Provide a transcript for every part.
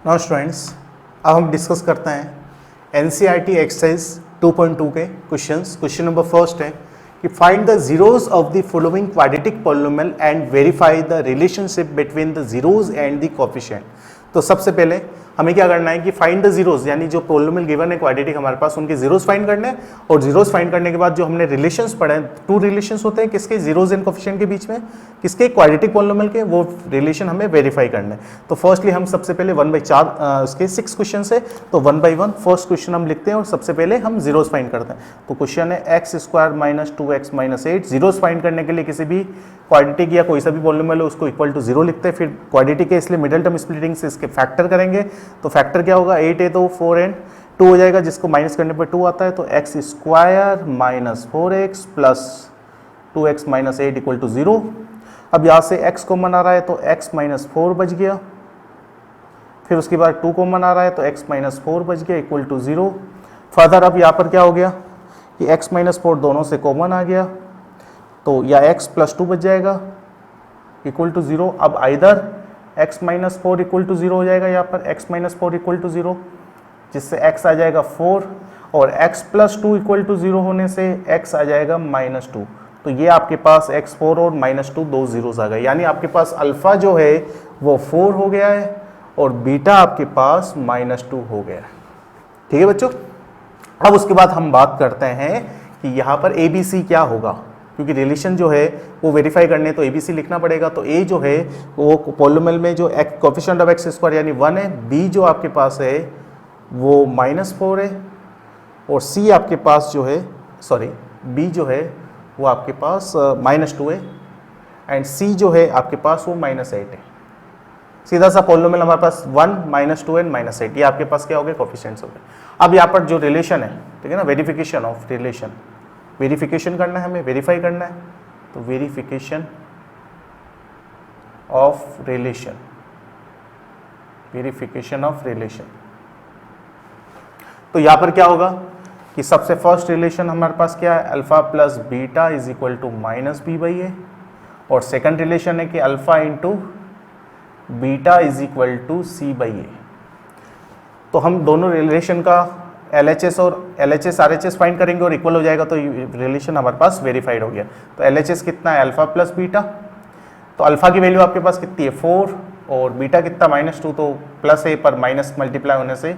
Now students, अब हम discuss करते हैं एनसीईआरटी एक्सरसाइज 2.2 के क्वेश्चंस। क्वेश्चन नंबर फर्स्ट है कि find the zeros of the following quadratic polynomial and verify the relationship between the zeros and the coefficient. तो सबसे पहले हमें क्या करना है कि फाइंड द जीरोस, यानी जो पॉलिनोमियल गिवन है क्वाड्रेटिक हमारे पास, उनके जीरोस फाइंड करने हैं। और जीरोस फाइंड करने के बाद जो हमने रिलेशंस पढ़े हैं, टू रिलेशंस होते हैं किसके, जीरोस एंड कोएफिशिएंट के बीच में, किसके, क्वाड्रेटिक पॉलिनोमियल के, वो रिलेशन हमें वेरीफाई करना है। तो फर्स्टली हम सबसे पहले 1/4 उसके 6 क्वेश्चन है, तो 1 by 1 फर्स्ट क्वेश्चन हम लिखते हैं और सबसे पहले हम जीरोस फाइंड करते हैं। तो क्वेश्चन है x² - 2x - 8। जीरोस फाइंड करने के लिए किसी भी क्वाड्रेटिक या कोई सा भी पॉलिनोमियल है उसको इक्वल टू 0 लिखते हैं। फिर क्वाड्रेटिक है इसलिए मिडिल टर्म स्प्लिटिंग से इसके फैक्टर करेंगे। तो फैक्टर क्या होगा, 8 है तो 4 and 2 हो जाएगा, जिसको माइनस करने पर 2 आता है। तो x² - 4x + 2x - 8 = 0। अब यहाँ से x कॉमन आ रहा है तो x - 4 बच गया। फिर उसके बाद 2 कॉमन आ रहा है तो x - 4 बच गया = 0। फर्दर अब यहाँ पर क्या हो गया कि x - 4 दोनों से कॉमन आ गया, तो या x + 2 बच जाएगा = 0। अब आइदर x - 4 = 0 हो जाएगा, यहाँ पर x - 4 = 0, जिससे x आ जाएगा 4 और x + 2 = 0 होने से x आ जाएगा -2। तो ये आपके पास x4 और -2 दो जीरोस आ गए, यानी आपके पास अल्फा जो है वो 4 हो गया है और बीटा आपके पास -2 हो गया है। ठीक है बच्चों। अब उसके बाद हम बात करते हैं कि यहाँ पर ABC क्या होगा, क्योंकि रिलेशन जो है वो वेरीफाई करने तो ABC लिखना पड़ेगा। तो A जो है वो पॉलिनोमियल में जो कोएफिशिएंट ऑफ x² यानी 1 है, B जो आपके पास है वो -4 है और C आपके पास जो है, सॉरी B जो है वो आपके पास -2 है एंड C जो है आपके पास वो -8 है। सीधा सा पॉलिनोमियल हमारे पास 1 -2 एंड -8, ये आपके पास क्या हो गए, कोएफिशिएंट्स हो गए। अब यहाँ पर जो रिलेशन है, ठीक है ना, वेरिफिकेशन ऑफ रिलेशन, वेरिफिकेशन करना है हमें, वेरीफाई करना है। तो verification of relation, verification of relation. तो यहाँ पर क्या होगा कि सबसे फर्स्ट रिलेशन हमारे पास क्या है, alpha plus beta is equal to -b/a, और सेकंड रिलेशन है कि alpha into beta is equal to c/a। तो हम दोनों रिलेशन का LHS और LHS RHS फाइंड करेंगे और इक्वल हो जाएगा, तो रिलेशन हमारे पास वेरीफाइड हो गया। तो LHS कितना है, अल्फा प्लस बीटा। तो अल्फा की वैल्यू आपके पास कितनी है, 4, और बीटा कितना -2, तो प्लस है पर माइनस मल्टीप्लाई होने से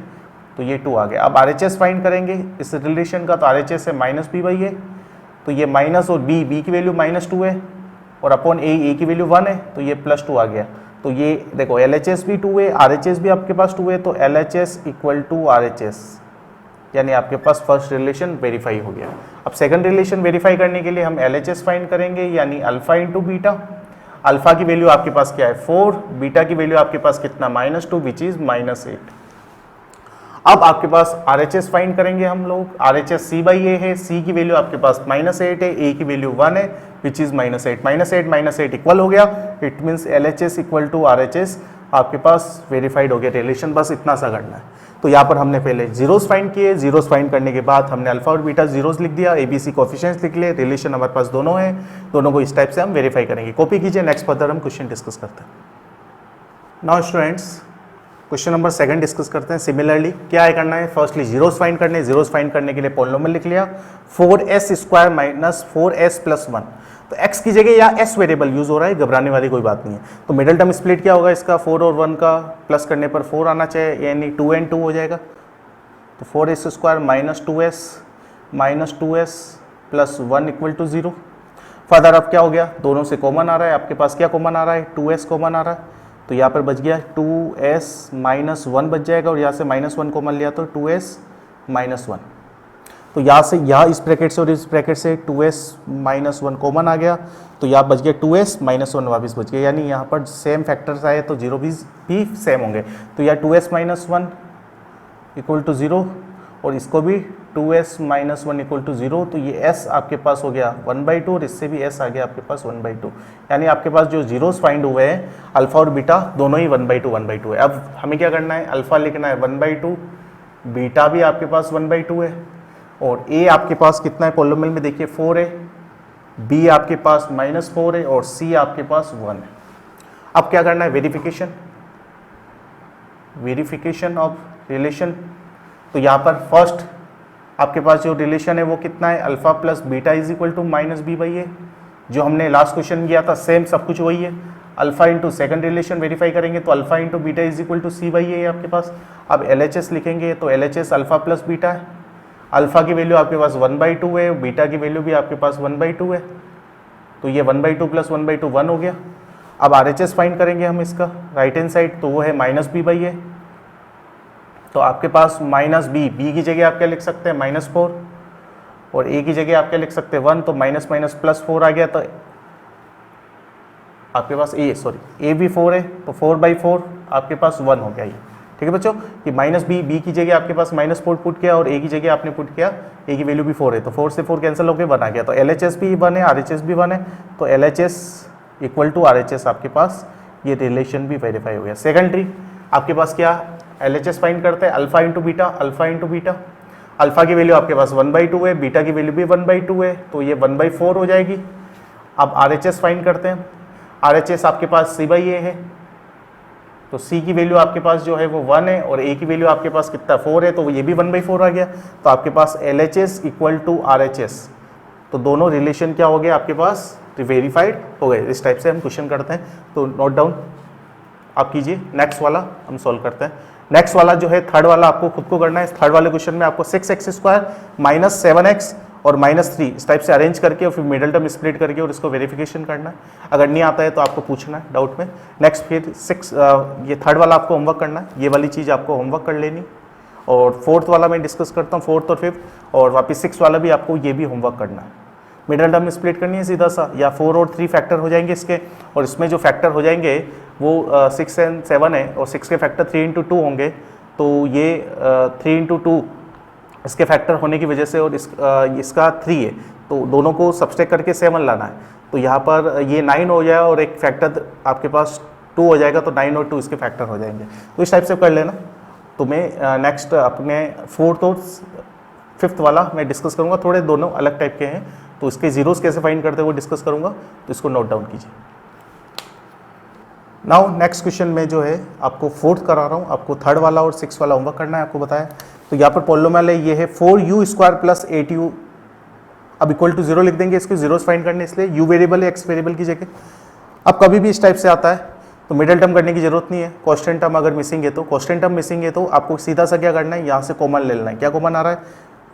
तो ये 2 आ गया। अब RHS फाइंड करेंगे इस रिलेशन का, तो RHS है -b/a, तो ये माइनस और b की वैल्यू -2 है और अपॉन a की वैल्यू 1 है, तो ये +2 आ गया। तो ये देखो LHS भी 2 है, RHS भी आपके पास 2 है, तो LHS = RHS, यानी आपके पास फर्स्ट रिलेशन वेरीफाई हो गया। अब सेकंड रिलेशन वेरीफाई करने के लिए हम LHS फाइंड करेंगे, यानी अल्फा इंटू बीटा। अल्फा की वैल्यू आपके पास क्या है, 4, बीटा की वैल्यू आपके पास कितना, -2 विच इज -8। अब आपके पास RHS फाइंड करेंगे हम लोग, RHS c/a है, c की वैल्यू आपके पास -8 है, a की वैल्यू 1 है विच इज -8, -8 इक्वल हो गया। इट मीन्स LHS = RHS आपके पास वेरीफाइड हो गया रिलेशन। बस इतना सा करना है। तो यहाँ पर हमने पहले जीरोस फाइंड किए, जीरोस फाइंड करने के बाद हमने अल्फा और बीटा जीरोस लिख दिया, ABC कोएफिशिएंट्स लिख लिए, रिलेशन हमारे पास दोनों हैं, दोनों को इस टाइप से हम वेरीफाई करेंगे। कॉपी कीजिए, नेक्स्ट फर्दर हम क्वेश्चन डिस्कस करते हैं। Now students, question number 2 discuss करते हैं। सिमिलरली क्या है करना है, फर्स्टली जीरोस फाइंड करने हैं। जीरोस फाइंड करने के लिए पॉलिनोमियल लिख लिया, 4s² - 4s + 1। तो x की जगह या s वेरिएबल यूज हो रहा है, घबराने वाली कोई बात नहीं है। तो मिडिल टर्म स्प्लिट क्या होगा इसका, 4 और 1 का प्लस करने पर 4 आना चाहिए, यानी 2 and 2 हो जाएगा। तो 4s² - 2s + 1 = 0। फर्दर अब क्या हो गया, दोनों से कॉमन आ रहा है, आपके पास क्या कॉमन आ रहा है, 2s कॉमन आ रहा है, तो यहाँ पर बच गया 2s - 1 बच जाएगा, और यहाँ से -1 कॉमन लिया तो 2s - 1। तो यहाँ से यहाँ इस ब्रैकेट से और इस ब्रैकेट से 2s - 1 कॉमन आ गया, तो यहाँ बच गया 2s - 1 वापस बच गया, यानी यहाँ पर सेम फैक्टर्स आए तो जीरो भी सेम होंगे। तो यहाँ 2s - 1 = 0 और इसको भी 2s - 1 = 0। तो ये s आपके पास हो गया 1/2 और इससे भी s आ गया आपके पास 1/2, यानी आपके पास जो जीरोस फाइंड हुए हैं अल्फा और बीटा दोनों ही 1/2 है। अब हमें क्या करना है, अल्फा लिखना है 1/2, बीटा भी आपके पास 1/2 है, और a आपके पास कितना है पॉलिनोमियल में, देखिए 4 है, b आपके पास -4 है और c आपके पास 1 है। अब क्या करना है, वेरिफिकेशन, वेरिफिकेशन ऑफ रिलेशन। तो यहाँ पर फर्स्ट आपके पास जो रिलेशन है वो कितना है, alpha plus beta is equal to minus B by A. जो हमने लास्ट क्वेश्चन किया था सेम सब कुछ वही है। Alpha into second relation verify करेंगे तो alpha into beta is equal to C by A आपके पास। अब LHS लिखेंगे तो LHS अल्फा प्लस बीटा है। अल्फा की वैल्यू आपके पास 1/2 है, बीटा की वैल्यू भी आपके पास 1/2 है। तो ये 1/2 प्लस 1/2 1 हो गया। अब RHS फाइंड करेंगे हम इसका राइट हैंड साइड, तो वो है माइनस बी बाई ए। तो आपके पास माइनस बी की जगह आप क्या लिख सकते हैं -4 और ए की जगह आप क्या लिख सकते हैं 1, तो माइनस माइनस प्लस 4 आ गया। तो आपके पास ए भी 4 है तो 4/4 आपके पास 1 हो गया ये। ठीक है बच्चों, कि माइनस बी की जगह आपके पास -4 पुट किया और ए की जगह आपने पुट किया, ए की वैल्यू भी 4 है तो 4 से 4 कैंसिल होकर 1 आ गया। तो LHS भी 1 है, RHS भी 1 है, तो LHS इक्वल टू RHS आपके पास ये रिलेशन भी वेरीफाई हो गया। सेकेंडरी आपके पास क्या LHS फाइंड करते हैं alpha into beta, alpha into beta. Alpha की वैल्यू आपके पास 1/2 है, बीटा की वैल्यू भी 1/2 है, तो ये 1/4 हो जाएगी। अब RHS फाइंड करते हैं। RHS आपके पास C बाई ए है, तो C की वैल्यू आपके पास जो है वो 1 है और A की वैल्यू आपके पास कितना 4 है, तो ये भी 1/4 आ गया। तो आपके पास LHS इक्वल टू RHS, तो दोनों रिलेशन क्या हो गए आपके पास वेरीफाइड हो गए। इस टाइप से हम क्वेश्चन करते हैं, तो नोट डाउन आप कीजिए। नेक्स्ट वाला हम सॉल्व करते हैं। नेक्स्ट वाला जो है थर्ड वाला आपको खुद को करना है। थर्ड वाले क्वेश्चन में आपको 6x² माइनस 7x और -3 इस टाइप से अरेंज करके और फिर मिडल टर्म स्प्लिट करके और इसको वेरिफिकेशन करना है। अगर नहीं आता है तो आपको पूछना है डाउट में। नेक्स्ट फिर ये थर्ड वाला आपको होमवर्क करना है, ये वाली चीज़ आपको होमवर्क कर लेनी। और फोर्थ वाला मैं डिस्कस करता हूँ, फोर्थ और फिफ्थ, और वापस 6 वाला भी आपको ये भी होमवर्क करना है। मिडल टर्म स्प्लिट करनी है सीधा सा, या 4 और 3 फैक्टर हो जाएंगे इसके, और इसमें जो फैक्टर हो जाएंगे वो 6 और 7 है, और 6 के फैक्टर 3 इंटू 2 होंगे, तो ये 3 इंटू 2 इसके फैक्टर होने की वजह से, और इसका 3 है, तो दोनों को सब्सट्रैक्ट करके 7 लाना है। तो यहाँ पर ये 9 हो जाए और एक फैक्टर आपके पास 2 हो जाएगा, तो 9 और 2 इसके फैक्टर हो जाएंगे। तो इस टाइप से कर लेना। तो मैं नेक्स्ट अपने फोर्थ और फिफ्थ वाला मैं डिस्कस करूँगा, थोड़े दोनों अलग टाइप के हैं, तो इसके जीरोस कैसे फाइंड करते हैं वो डिस्कस करूँगा, तो इसको नोट डाउन कीजिए। नाउ नेक्स्ट क्वेश्चन में जो है आपको फोर्थ करा रहा हूँ, आपको थर्ड वाला और 6 वाला होमवर्क करना है, आपको बताया। तो यहाँ पर पॉलिनोमियल है, ये है 4u² प्लस 8u, अब इक्वल टू 0 लिख देंगे, इसको जीरोस फाइंड करने, इसलिए u वेरिएबल है x वेरिएबल की जगह। अब कभी भी इस टाइप से आता है तो मिडल टर्म करने की जरूरत नहीं है। कॉन्स्टेंट टर्म अगर मिसिंग है तो कॉन्स्टेंट टर्म मिसिंग है तो आपको सीधा सा क्या करना है, यहाँ से कॉमन ले लेना है। क्या कॉमन आ रहा है,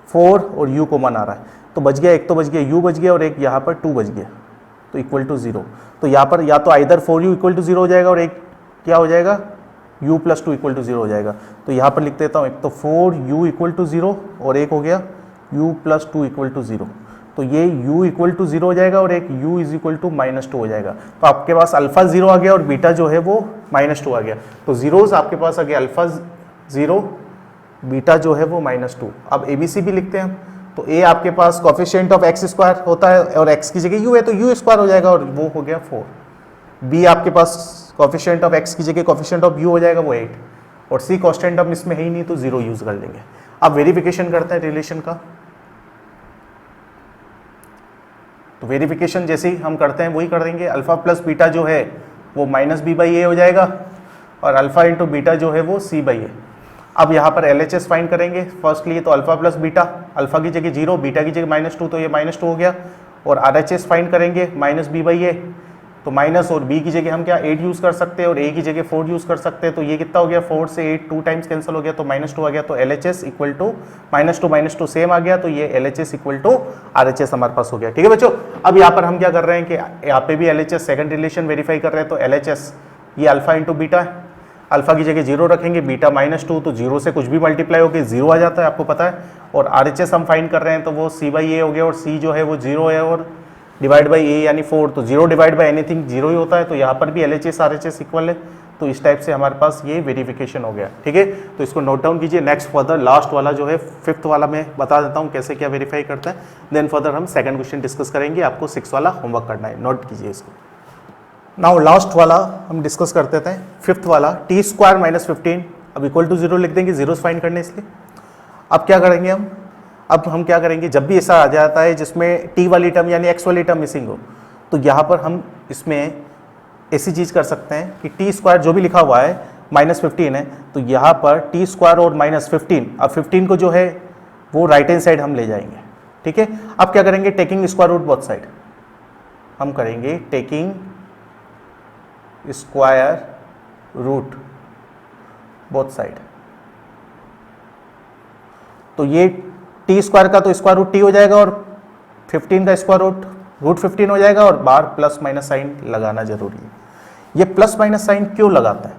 4 और u कॉमन आ रहा है, तो बच गया, एक तो बच गया u बच गया और एक यहाँ पर 2 बच गया, तो इक्वल टू 0। तो यहाँ पर या तो आइदर 4u इक्वल टू 0 हो जाएगा और एक क्या हो जाएगा u प्लस 2 इक्वल टू 0 हो जाएगा। तो यहाँ पर लिख देता हूँ, एक तो 4u इक्वल टू 0 और एक हो गया u प्लस 2 इक्वल टू 0। तो ये u इक्वल टू 0 हो जाएगा और एक u इज इक्वल टू -2 हो जाएगा। तो आपके पास अल्फा 0 आ गया और बीटा जो है वो -2 आ गया। तो जीरोस आपके पास आ गया अल्फा 0, बीटा जो है वो -2। अब ABC भी लिखते हैं हम, तो A आपके पास कोफिशिएंट ऑफ x² होता है और x की जगह u है तो u² हो जाएगा और वो हो गया 4। B आपके पास कोफिशिएंट ऑफ x की जगह कोफिशिएंट ऑफ u हो जाएगा वो 8, और C कांस्टेंट टर्म इसमें है ही नहीं तो 0 यूज कर लेंगे। अब वेरिफिकेशन करते हैं रिलेशन का। तो वेरिफिकेशन जैसे ही हम करते हैं वही कर देंगे। अल्फा प्लस बीटा जो है वो -b/a हो जाएगा और अल्फा इंटू बीटा जो है वो c/a। अब यहाँ पर LHS फाइंड करेंगे फर्स्टली, तो अल्फा प्लस बीटा, अल्फा की जगह 0, बीटा की जगह -2, तो ये -2 हो गया। और RHS फाइंड करेंगे -b/a, तो माइनस और b की जगह हम क्या 8 यूज़ कर सकते हैं और a की जगह 4 यूज़ कर सकते हैं। तो ये कितना हो गया, 4 से 8 2 टाइम्स कैंसिल हो गया तो -2 आ गया। तो LHS इक्वल टू -2 सेम आ गया, तो ये LHS इक्वल टू RHS हमारे पास हो गया। ठीक है बच्चों, अब यहाँ पर हम क्या कर रहे हैं कि यहाँ पे भी LHS सेकंड रिलेशन वेरीफाई कर रहे हैं। तो LHS ये अल्फा इंटू बीटा है, अल्फा की जगह 0 रखेंगे, बीटा -2, तो 0 से कुछ भी मल्टीप्लाई होकर 0 आ जाता है, आपको पता है। और RHS हम फाइंड कर रहे हैं तो वो c/a हो गया, और c जो है वो 0 है और डिवाइड बाई a यानी 4, तो 0 डिवाइड बाई एनीथिंग 0 ही होता है। तो यहाँ पर भी LHS RHS इक्वल है, तो इस टाइप से हमारे पास ये वेरिफिकेशन हो गया। ठीक है, तो इसको नोट डाउन कीजिए। नेक्स्ट फर्दर लास्ट वाला जो है फिफ्थ वाला मैं बता देता हूँ कैसे क्या वेरीफाई करते हैं, देन फर्दर हम सेकंड क्वेश्चन डिस्कस करेंगे। आपको 6 वाला होमवर्क करना है, नोट कीजिए इसको। नाउ लास्ट वाला हम डिस्कस करते थे, फिफ्थ वाला t² - 15, अब इक्वल टू 0 लिख देंगे, जीरोस फाइंड करने इसलिए। अब क्या करेंगे हम क्या करेंगे, जब भी ऐसा आ जाता है जिसमें t वाली टर्म यानी x वाली टर्म मिसिंग हो, तो यहाँ पर हम इसमें ऐसी चीज़ कर सकते हैं कि t² जो भी लिखा हुआ है -15 है, तो यहाँ पर टी स्क्वायर और -15, अब 15 को जो है वो राइट हैंड साइड हम ले जाएंगे, ठीक है। अब क्या करेंगे, taking square root both side, हम करेंगे taking square root both side. तो ये टी स्क्वायर का तो स्क्वायर रूट टी हो जाएगा और 15 का स्क्वायर रूट 15 हो जाएगा, और बाहर प्लस माइनस साइन लगाना जरूरी है। ये प्लस माइनस साइन क्यों लगाता है,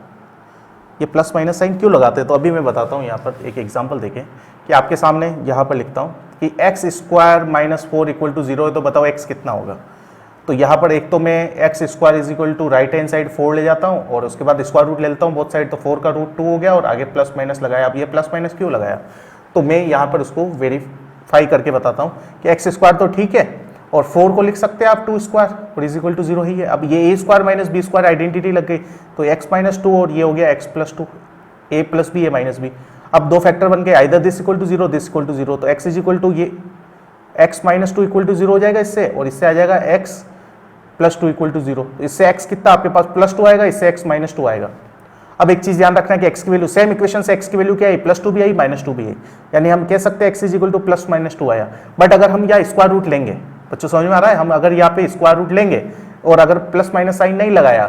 ये प्लस माइनस साइन क्यों लगाते हैं, तो अभी मैं बताता हूँ। यहाँ पर एक एग्जांपल देखें कि आपके सामने यहाँ पर लिखता हूँ कि एक्स स्क्वायर -4 = 0 है, तो बताओ एक्स कितना होगा। तो यहाँ पर एक तो मैं x square = right hand side 4 ले जाता हूँ और उसके बाद स्क्वायर रूट ले लेता हूँ बोथ साइड, तो 4 का रूट 2 हो गया और आगे प्लस माइनस लगाया। अब ये प्लस माइनस क्यों लगाया, तो मैं यहाँ पर उसको वेरीफाई करके बताता हूँ कि एक्स स्क्वायर तो ठीक है और 4 को लिख सकते हैं आप 2 स्क्वायर और = 0 ही है। अब ये a square minus b square identity लग गई, तो x - 2 और ये हो गया x + 2, a + b a - b। अब दो फैक्टर बन गए, आइदर दिस = 0 दिस = 0, तो x ये x - 2 = 0 हो जाएगा इससे, और इससे आ जाएगा x + 2 = 0। तो इससे x कितना आपके पास +2 आएगा, इससे x - 2 आएगा। अब एक चीज ध्यान रखना है कि x की वैल्यू, सेम इक्वेशन से x की वैल्यू क्या है, +2 भी आई -2 भी आई, यानी हम कह सकते हैं x = +-2 आया। बट अगर हम यहाँ स्क्वायर रूट लेंगे, बच्चों समझ में आ रहा है, हम अगर यहाँ पे स्क्वायर रूट लेंगे और अगर प्लस माइनस साइन नहीं लगाया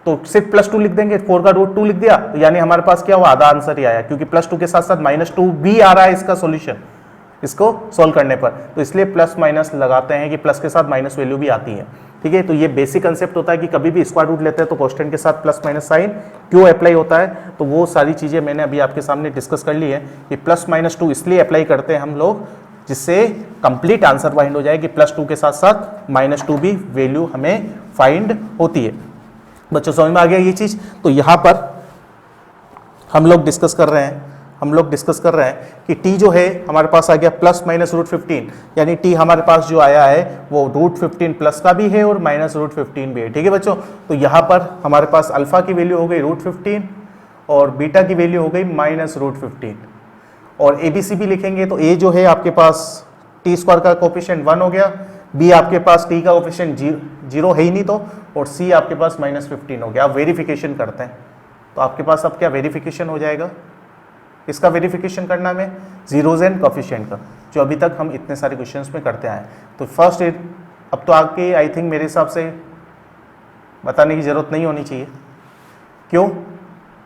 तो सिर्फ +2 लिख देंगे, 4 का रूट 2 लिख दिया, तो यानी हमारे पास क्या हुआ, आधा आंसर ही आया, क्योंकि +2 के साथ साथ -2 भी आ रहा है इसका सॉल्यूशन, इसको सॉल्व करने पर। तो इसलिए प्लस माइनस लगाते हैं कि प्लस के साथ माइनस वैल्यू भी आती है, ठीक है। तो ये बेसिक कंसेप्ट होता है कि कभी भी स्क्वायर रूट लेते हैं तो कांस्टेंट के साथ प्लस माइनस साइन क्यों अप्लाई होता है, तो वो सारी चीजें मैंने अभी आपके सामने डिस्कस कर ली है कि +-2 इसलिए अप्लाई करते हैं हम लोग जिससे कंप्लीट आंसर फाइंड हो जाए कि +2 के साथ साथ -2 भी वैल्यू हमें फाइंड होती है। बच्चों समझ में आ गया ये चीज। तो यहाँ पर हम लोग डिस्कस कर रहे हैं कि t जो है हमारे पास आ गया ±√15, यानी t हमारे पास जो आया है वो √15 प्लस का भी है और -√15 भी है, ठीक है बच्चों। तो यहाँ पर हमारे पास अल्फा की वैल्यू हो गई √15 और बीटा की वैल्यू हो गई -√15, और ABCB लिखेंगे तो A जो है आपके पास टी स्क्वायर का कोफिशिएंट 1 हो गया, B आपके पास t का कोफिशिएंट 0 है ही नहीं तो, और C आपके पास -15 हो गया। आप वेरिफिकेशन करते हैं तो आपके पास अब क्या वेरिफिकेशन हो जाएगा, इसका वेरिफिकेशन करना है जीरोज एंड कोफिशिएंट का, जो अभी तक हम इतने सारे क्वेश्चंस में करते आए। तो फर्स्ट अब तो आपके आई थिंक मेरे हिसाब से बताने की जरूरत नहीं होनी चाहिए, क्यों,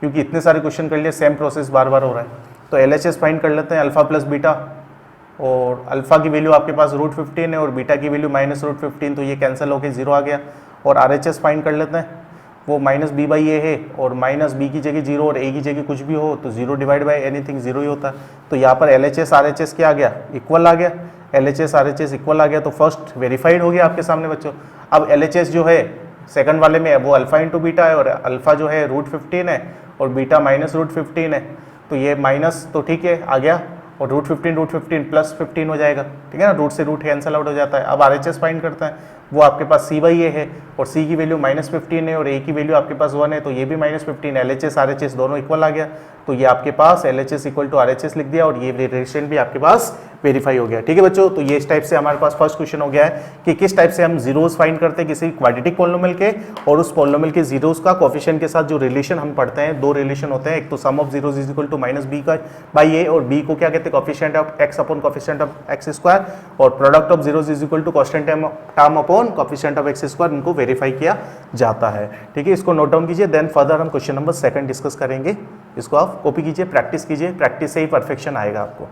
क्योंकि इतने सारे क्वेश्चन कर लिए, सेम प्रोसेस बार बार हो रहा है। तो LHS फाइंड कर लेते हैं, अल्फा प्लस बीटा, और अल्फा की वैल्यू आपके पास √15 है और बीटा की वैल्यू -√15, तो ये कैंसिल होकर 0 आ गया। और RHS फाइंड कर लेते हैं, वो -b/a है और -b की जगह 0 और a की जगह कुछ भी हो तो 0 डिवाइड बाय एनीथिंग 0 ही होता है। तो यहाँ पर LHS RHS क्या आ गया, इक्वल आ गया, LHS RHS इक्वल आ गया, तो फर्स्ट वेरीफाइड हो गया आपके सामने बच्चों। अब LHS जो है सेकंड वाले में वो अल्फा इंटू बीटा है, और अल्फा जो है √15 है और बीटा -√15 है, तो ये माइनस तो ठीक है आ गया, और √15 प्लस 15 हो जाएगा, ठीक है ना, रूट से रूट कैंसल आउट हो जाता है। अब RHS फाइंड करते हैं, वो आपके पास C/A है और C की वैल्यू -15 है और A की वैल्यू आपके पास 1 है, तो ये भी -15, LHS RHS दोनों इक्वल आ गया, तो ये आपके पास LHS = RHS लिख दिया और ये रिलेशन भी आपके पास वेरीफाई हो गया, ठीक है बच्चों। तो ये इस टाइप से हमारे पास फर्स्ट क्वेश्चन हो गया है कि किस टाइप से हम जीरोस फाइंड करते हैं किसी क्वाड्रेटिक पॉलिनोमियल के, और उस पॉलिनोमियल के जीरोस का कोफिशिएंट के साथ जो रिलेशन हम पढ़ते हैं, दो रिलेशन होते हैं, एक तो सम ऑफ जीरोस = -b/a, और b को क्या कहते हैं, coefficient of x upon coefficient of x², और product of zeros = constant term upon coefficient of x², इनको वेरीफाई किया जाता है, ठीक है। इसको नोट डाउन कीजिए, देन फर्दर हम क्वेश्चन नंबर 2 डिस्कस करेंगे। इसको आप कॉपी कीजिए, प्रैक्टिस कीजिए, प्रैक्टिस से ही परफेक्शन आएगा आपको।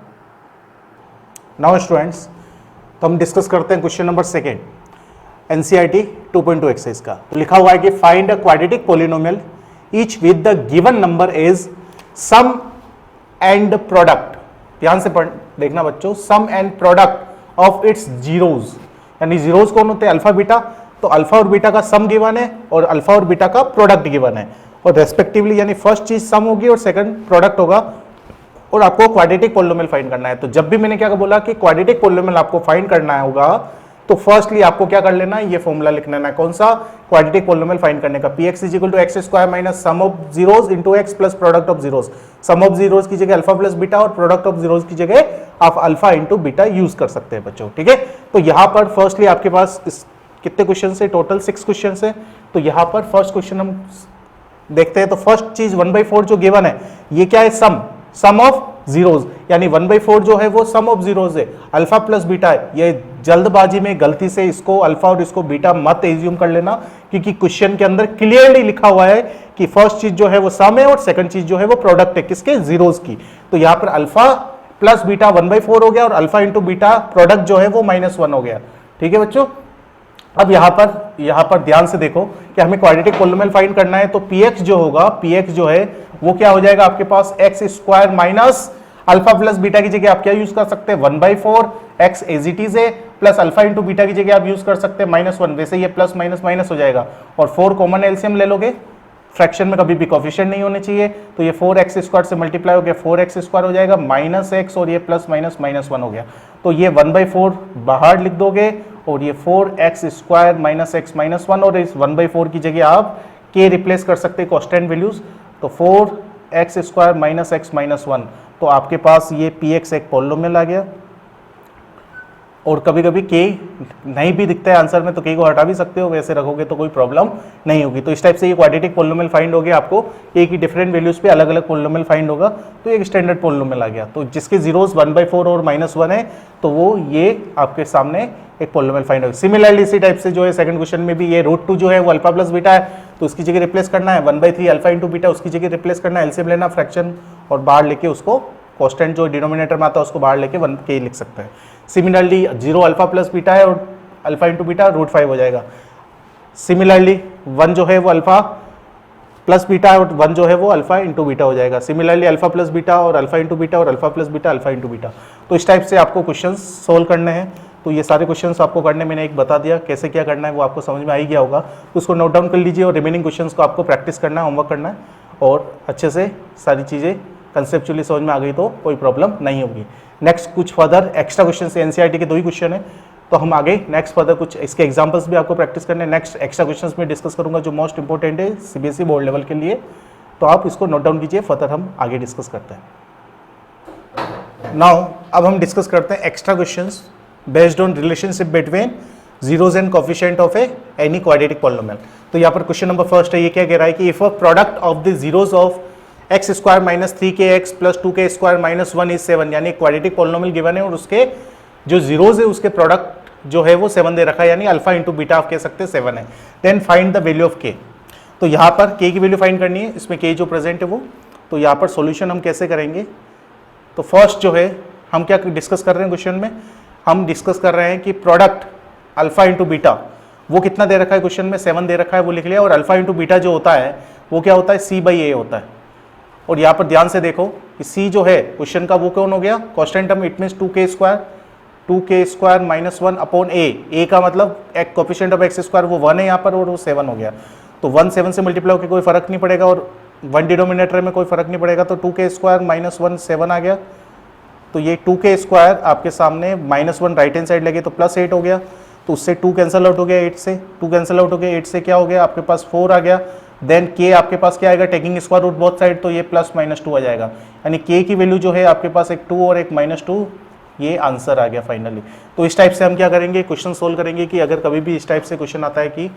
नाउ स्टूडेंट्स, तो हम डिस्कस करते हैं क्वेश्चन नंबर 2 NCERT 2.2 एक्सरसाइज का। तो लिखा हुआ है कि find a quadratic polynomial each with the given number is sum and product, ध्यान से देखना बच्चों, sum and product of its zeros, यानी जीरोज कौन होते हैं, अल्फा बीटा, तो अल्फा और बीटा का सम गिवन है और अल्फा और बीटा का प्रोडक्ट गिवन है, और रेस्पेक्टिवली, यानी फर्स्ट चीज सम होगी और सेकंड प्रोडक्ट होगा, और आपको क्वाड्रेटिक पॉलिनोमियल फाइंड करना है। तो जब भी मैंने क्या बोला कि क्वाड्रेटिक पॉलिनोमियल आपको फाइंड करना होगा, तो फर्स्टली आपको क्या कर लेना है, ये फॉर्मूला लिख लेना है, कौन सा, क्वाड्रेटिक पॉलिनोमियल फाइंड करने का, px = x² - sum of zeros into x plus product of zeros. Sum of zeros की जगह अल्फा प्लस बीटा और प्रोडक्ट ऑफ जीरोस की जगह आप अल्फा इंटू बीटा यूज कर सकते हैं बच्चों, ठीक है। तो यहाँ पर फर्स्टली आपके पास कितने क्वेश्चन है, टोटल 6 क्वेश्चन है। तो यहाँ पर फर्स्ट क्वेश्चन हम देखते हैं। तो फर्स्ट चीज 1/4 जो गिवन है ये क्या है, सम ऑफ जीरोज, यानी 1/4 जो है वो सम ऑफ जीरोज है, अल्फा प्लस बीटा है। ये जल्दबाजी में गलती से इसको अल्फा और इसको बीटा मत एज्यूम कर लेना, क्योंकि क्वेश्चन के अंदर क्लियरली लिखा हुआ है कि फर्स्ट चीज जो है वो सम है और सेकंड चीज जो है वो प्रोडक्ट है किसके, जीरोज की। तो यहां पर अल्फा प्लस बीटा 1/4 हो गया और अल्फा इंटू बीटा प्रोडक्ट जो है वो -1 हो गया। ठीक है बच्चों, अब यहां पर ध्यान से देखो कि हमें क्वाड्रेटिक पॉलिनोमियल फाइंड करना है। तो px जो होगा, px जो है वो क्या हो जाएगा आपके पास, x square minus alpha plus beta की जगह आप क्या यूज कर सकते हैं, 1/4 एक्स एज इट इज है, प्लस अल्फा इंटू बीटा की जगह आप यूज कर सकते हैं -1। वैसे ये प्लस माइनस माइनस हो जाएगा और 4 कॉमन एलसीएम ले लोगे, फ्रैक्शन में कभी भी कोफिशिएंट नहीं होने चाहिए। तो ये 4x स्क्वायर से मल्टीप्लाई हो गया, 4x स्क्वायर हो जाएगा -x और ये प्लस माइनस -1 हो गया। तो ये 1/4 बाहर लिख दोगे और ये 4x स्क्वायर माइनस x -1 और इस 1/4 की जगह आप k रिप्लेस कर सकते हैं कांस्टेंट वैल्यूज। तो 4x स्क्वायर माइनस x -1, तो आपके पास ये px एक पॉलिनोमियल आ गया। और कभी कभी k नहीं भी दिखता है आंसर में तो k को हटा भी सकते हो, वैसे रखोगे तो कोई प्रॉब्लम नहीं होगी। तो इस टाइप से ये क्वाड्रेटिक पॉलिनोमियल फाइंड हो गया, आपको k की डिफरेंट वैल्यूज पे अलग अलग पॉलिनोमियल फाइंड होगा। तो एक स्टैंडर्ड पॉलिनोमियल आ गया। तो जिसके जीरोस 1/4 और -1 है तो वो ये आपके सामने एक पॉलिनोमियल फाइंड होगा। सिमिलरली इसी टाइप से जो है सेकंड क्वेश्चन में भी ये √2 जो है वो अल्फा प्लस बीटा है, तो उसकी जगह रिप्लेस करना है 1/3 अल्फा इंटू बीटा, उसकी जगह रिप्लेस करना है, एलसीएम लेना फ्रैक्शन और बाहर लेके उसको कांस्टेंट जो डिनोमिनेटर में आता है उसको बाहर लेके 1k लिख सकते हैं। सिमिलरली 0 अल्फा प्लस बीटा है और अल्फा इंटू बीटा √5 हो जाएगा। सिमिलरली 1 जो है वो अल्फा प्लस बीटा है और 1 जो है वो अल्फा इंटू बीटा हो जाएगा। सिमिलरली अल्फा प्लस बीटा और अल्फा इंटू बीटा और alpha plus beta alpha into beta. तो इस टाइप से आपको क्वेश्चन सोल्व करने हैं। तो ये सारे क्वेश्चंस आपको करने मैंने एक बता दिया, कैसे क्या करना है वो आपको समझ में आ ही गया होगा। तो उसको नोट डाउन कर लीजिए और रिमेनिंग क्वेश्चंस को आपको प्रैक्टिस करना है, होमवर्क करना है और अच्छे से सारी चीज़ें कंसेप्चुअली समझ में आ गई तो कोई प्रॉब्लम नहीं होगी। नेक्स्ट कुछ फर्दर एक्स्ट्रा क्वेश्चन से एनसीईआरटी के 2 ही क्वेश्चन है, तो हम आगे नेक्स्ट फर्दर कुछ इसके एग्जांपल्स भी आपको प्रैक्टिस करने हैं। नेक्स्ट एक्स्ट्रा क्वेश्चंस में डिस्कस करूंगा जो मोस्ट इंपॉर्टेंट है सीबीएसई बोर्ड लेवल के लिए, तो आप इसको नोट डाउन कीजिए, फर्दर हम आगे डिस्कस करते हैं। नाउ अब हम डिस्कस करते हैं extra questions based on relationship between zeros and coefficient of any quadratic polynomial. तो यहाँ पर क्वेश्चन नंबर फर्स्ट है, ये क्या कह रहा है कि if a product of the zeros of X square minus 3kx plus 2k square minus 1 is 7, यानी क्वाड्रेटिक पॉलिनोमियल गिवन है और उसके जो जीरोज है उसके प्रोडक्ट जो है वो 7 दे रखा है, यानी अल्फा इंटू बीटा आप कह सकते हैं 7 है। Then find the value of k। तो यहाँ पर k की वैल्यू फाइंड करनी है, इसमें k जो प्रेजेंट है वो। तो यहाँ पर सॉल्यूशन हम कैसे करेंगे, तो फर्स्ट जो है हम क्या डिस्कस कर रहे हैं क्वेश्चन में, हम डिस्कस कर रहे हैं कि प्रोडक्ट अल्फा इंटू बीटा वो कितना दे रखा है क्वेश्चन में, 7 दे रखा है वो लिख लिया, और अल्फा इंटू बीटा जो होता है वो क्या होता है, c/a होता है। और यहाँ पर ध्यान से देखो कि c जो है क्वेश्चन का वो कौन हो गया, constant term, it means 2k square minus 1 upon a का मतलब एक कोफिशिएंट ऑफ एक्स स्क्वायर वो 1 है यहाँ पर और वो 7 हो गया। तो 1 7 से मल्टीप्लाई होकर कोई फर्क नहीं पड़ेगा और 1 डिनोमिनेटर में कोई फर्क नहीं पड़ेगा। तो 2k स्क्वायर माइनस 1 7 आ गया। तो ये 2k स्क्वायर आपके सामने -1 राइट हैंड साइड लगे तो +8 हो गया। तो उससे 2 कैंसिल आउट हो गया, 8 से 2 कैंसिल आउट हो गया, 8 से क्या हो गया आपके पास 4 आ गया। देन k आपके पास क्या आएगा, taking square root both side, तो ये +-2 आ जाएगा, यानी k की वैल्यू जो है आपके पास एक 2 और एक -2, ये आंसर आ गया फाइनली। तो इस टाइप से हम क्या करेंगे, क्वेश्चन सोल्व करेंगे कि अगर कभी भी इस टाइप से क्वेश्चन आता है कि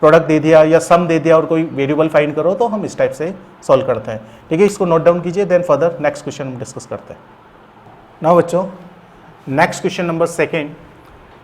प्रोडक्ट दे दिया या सम दे दिया और कोई वेरिएबल फाइंड करो, तो हम इस टाइप से सॉल्व करते हैं। ठीक है, इसको नोट डाउन कीजिए, देन फर्दर नेक्स्ट क्वेश्चन हम डिस्कस करते हैं। नाउ बच्चों next question number second,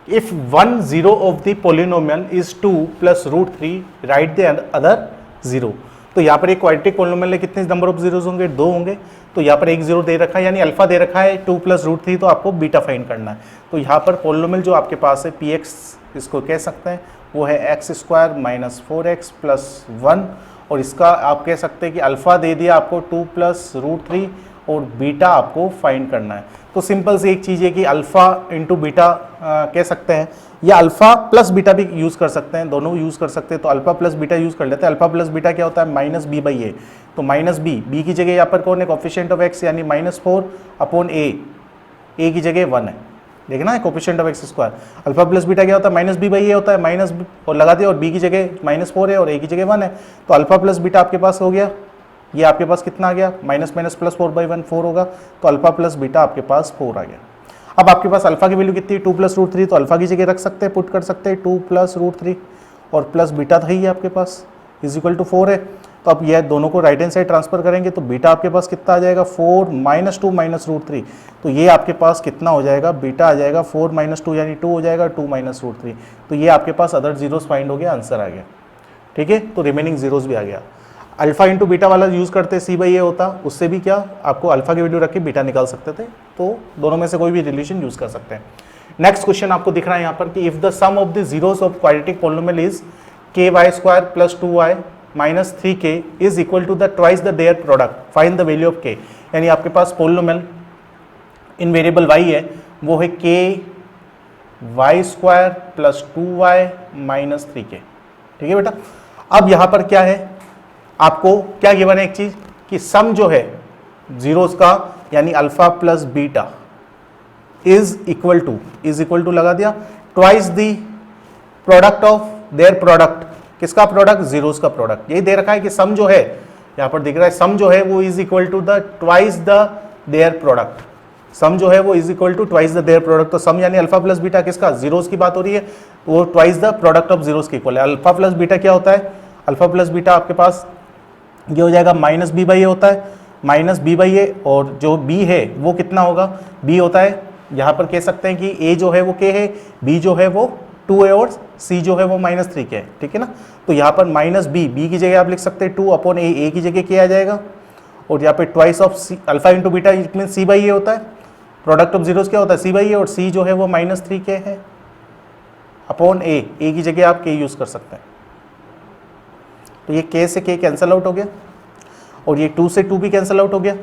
if 1 0 of the polynomial is 2 + √3 right the other 0। तो यहाँ पर एक क्वाड्रेटिक पोलिनोमियल है, कितने नंबर ऑफ जीरोज होंगे, 2 होंगे। तो यहाँ पर एक 0 दे रखा है, यानी अल्फा दे रखा है 2 + √3, तो आपको बीटा फाइंड करना है। तो यहाँ पर पोलिनोमियल जो आपके पास है px, इसको कह सकते हैं वो है x स्क्वायर माइनस 4x + 1, और इसका आप कह सकते हैं कि अल्फा दे दिया आपको 2 + √3 और बीटा आपको फाइंड करना है। तो सिंपल सी एक चीज़ है कि अल्फा इंटू बीटा कह सकते हैं, या अल्फा प्लस बीटा भी यूज़ कर सकते हैं, दोनों यूज़ कर सकते हैं। तो अल्फा प्लस बीटा यूज़ कर लेते हैं। अल्फा प्लस बीटा क्या होता है, -b/a। तो -b की जगह यहाँ पर कौन है, कोफिशिएंट ऑफ x, यानी -4 अपॉन a की जगह 1 है, देखना है coefficient of X square. Alpha plus बीटा क्या होता है, -b/a होता है, माइनस और लगा दिया और b की जगह -4 है और a की जगह 1 है। तो अल्फा प्लस बीटा आपके पास हो गया, ये आपके पास कितना आ गया, -+4/1 4 होगा। तो अल्फा प्लस बीटा आपके पास 4 आ गया। अब आपके पास अल्फा की वैल्यू कितनी, 2 + √3, तो अल्फा की जगह रख सकते हैं, पुट कर सकते हैं 2 + √3 और प्लस बीटा था ही आपके पास इज इक्वल टू 4 है। तो अब यह दोनों को राइट हैंड साइड ट्रांसफर करेंगे तो बीटा आपके पास कितना आ जाएगा 4 - 2 - √3। तो ये आपके पास कितना हो जाएगा, बीटा आ जाएगा 4 - 2 यानी 2 हो जाएगा, 2 - √3। तो ये आपके पास अदर जीरोस फाइंड हो गया, आंसर आ गया। ठीक है, तो रिमेनिंग जीरोस भी आ गया। अल्फा इंटू बीटा वाला यूज करते C/A होता, उससे भी क्या आपको अल्फा की वैल्यू रख के बीटा निकाल सकते थे। तो दोनों में से कोई भी रिलेशन यूज कर सकते हैं। नेक्स्ट क्वेश्चन आपको दिख रहा है यहाँ पर कि if the sum of the zeros of quadratic polynomial is ky² + 2y - 3k is equal to the twice the their product, find the value of k। यानी आपके पास पॉलिनोमियल इन वेरिएबल y है, वो है ky² + 2y - 3k। ठीक है बेटा, अब यहाँ पर क्या है, आपको क्या गिवन है, एक चीज कि सम जो है जीरोस का यानी alpha plus beta is equal to लगा दिया twice the product of their product. किसका प्रोडक्ट, जीरोस का प्रोडक्ट। यही दे रखा है कि सम जो है यहां पर दिख रहा है, सम जो है वो is equal to the twice the their product. Sum जो है वो is equal to twice the their product. तो सम यानी अल्फा प्लस बीटा किसका, जीरोस की बात हो रही है, वो twice the product of zeros के इक्वल है। अल्फा प्लस बीटा क्या होता है, अल्फा प्लस बीटा आपके पास ये हो जाएगा -b/a होता है, -b/a, और जो b है वो कितना होगा, b होता है, यहाँ पर कह सकते हैं कि a जो है वो k है, b जो है वो 2a और c जो है वो -3k है। ठीक है ना, तो यहाँ पर -b की जगह आप लिख सकते हैं 2/a, a की जगह k आ जाएगा, और यहाँ पे twice of alpha into beta it mean C/A होता है। प्रोडक्ट ऑफ जीरोस क्या होता है, C/A, और c जो है वो -3k है अपॉन a की जगह आप k यूज कर सकते हैं। तो ये k से k कैंसिल आउट हो गया, और ये 2 से 2 भी कैंसिल आउट हो गया।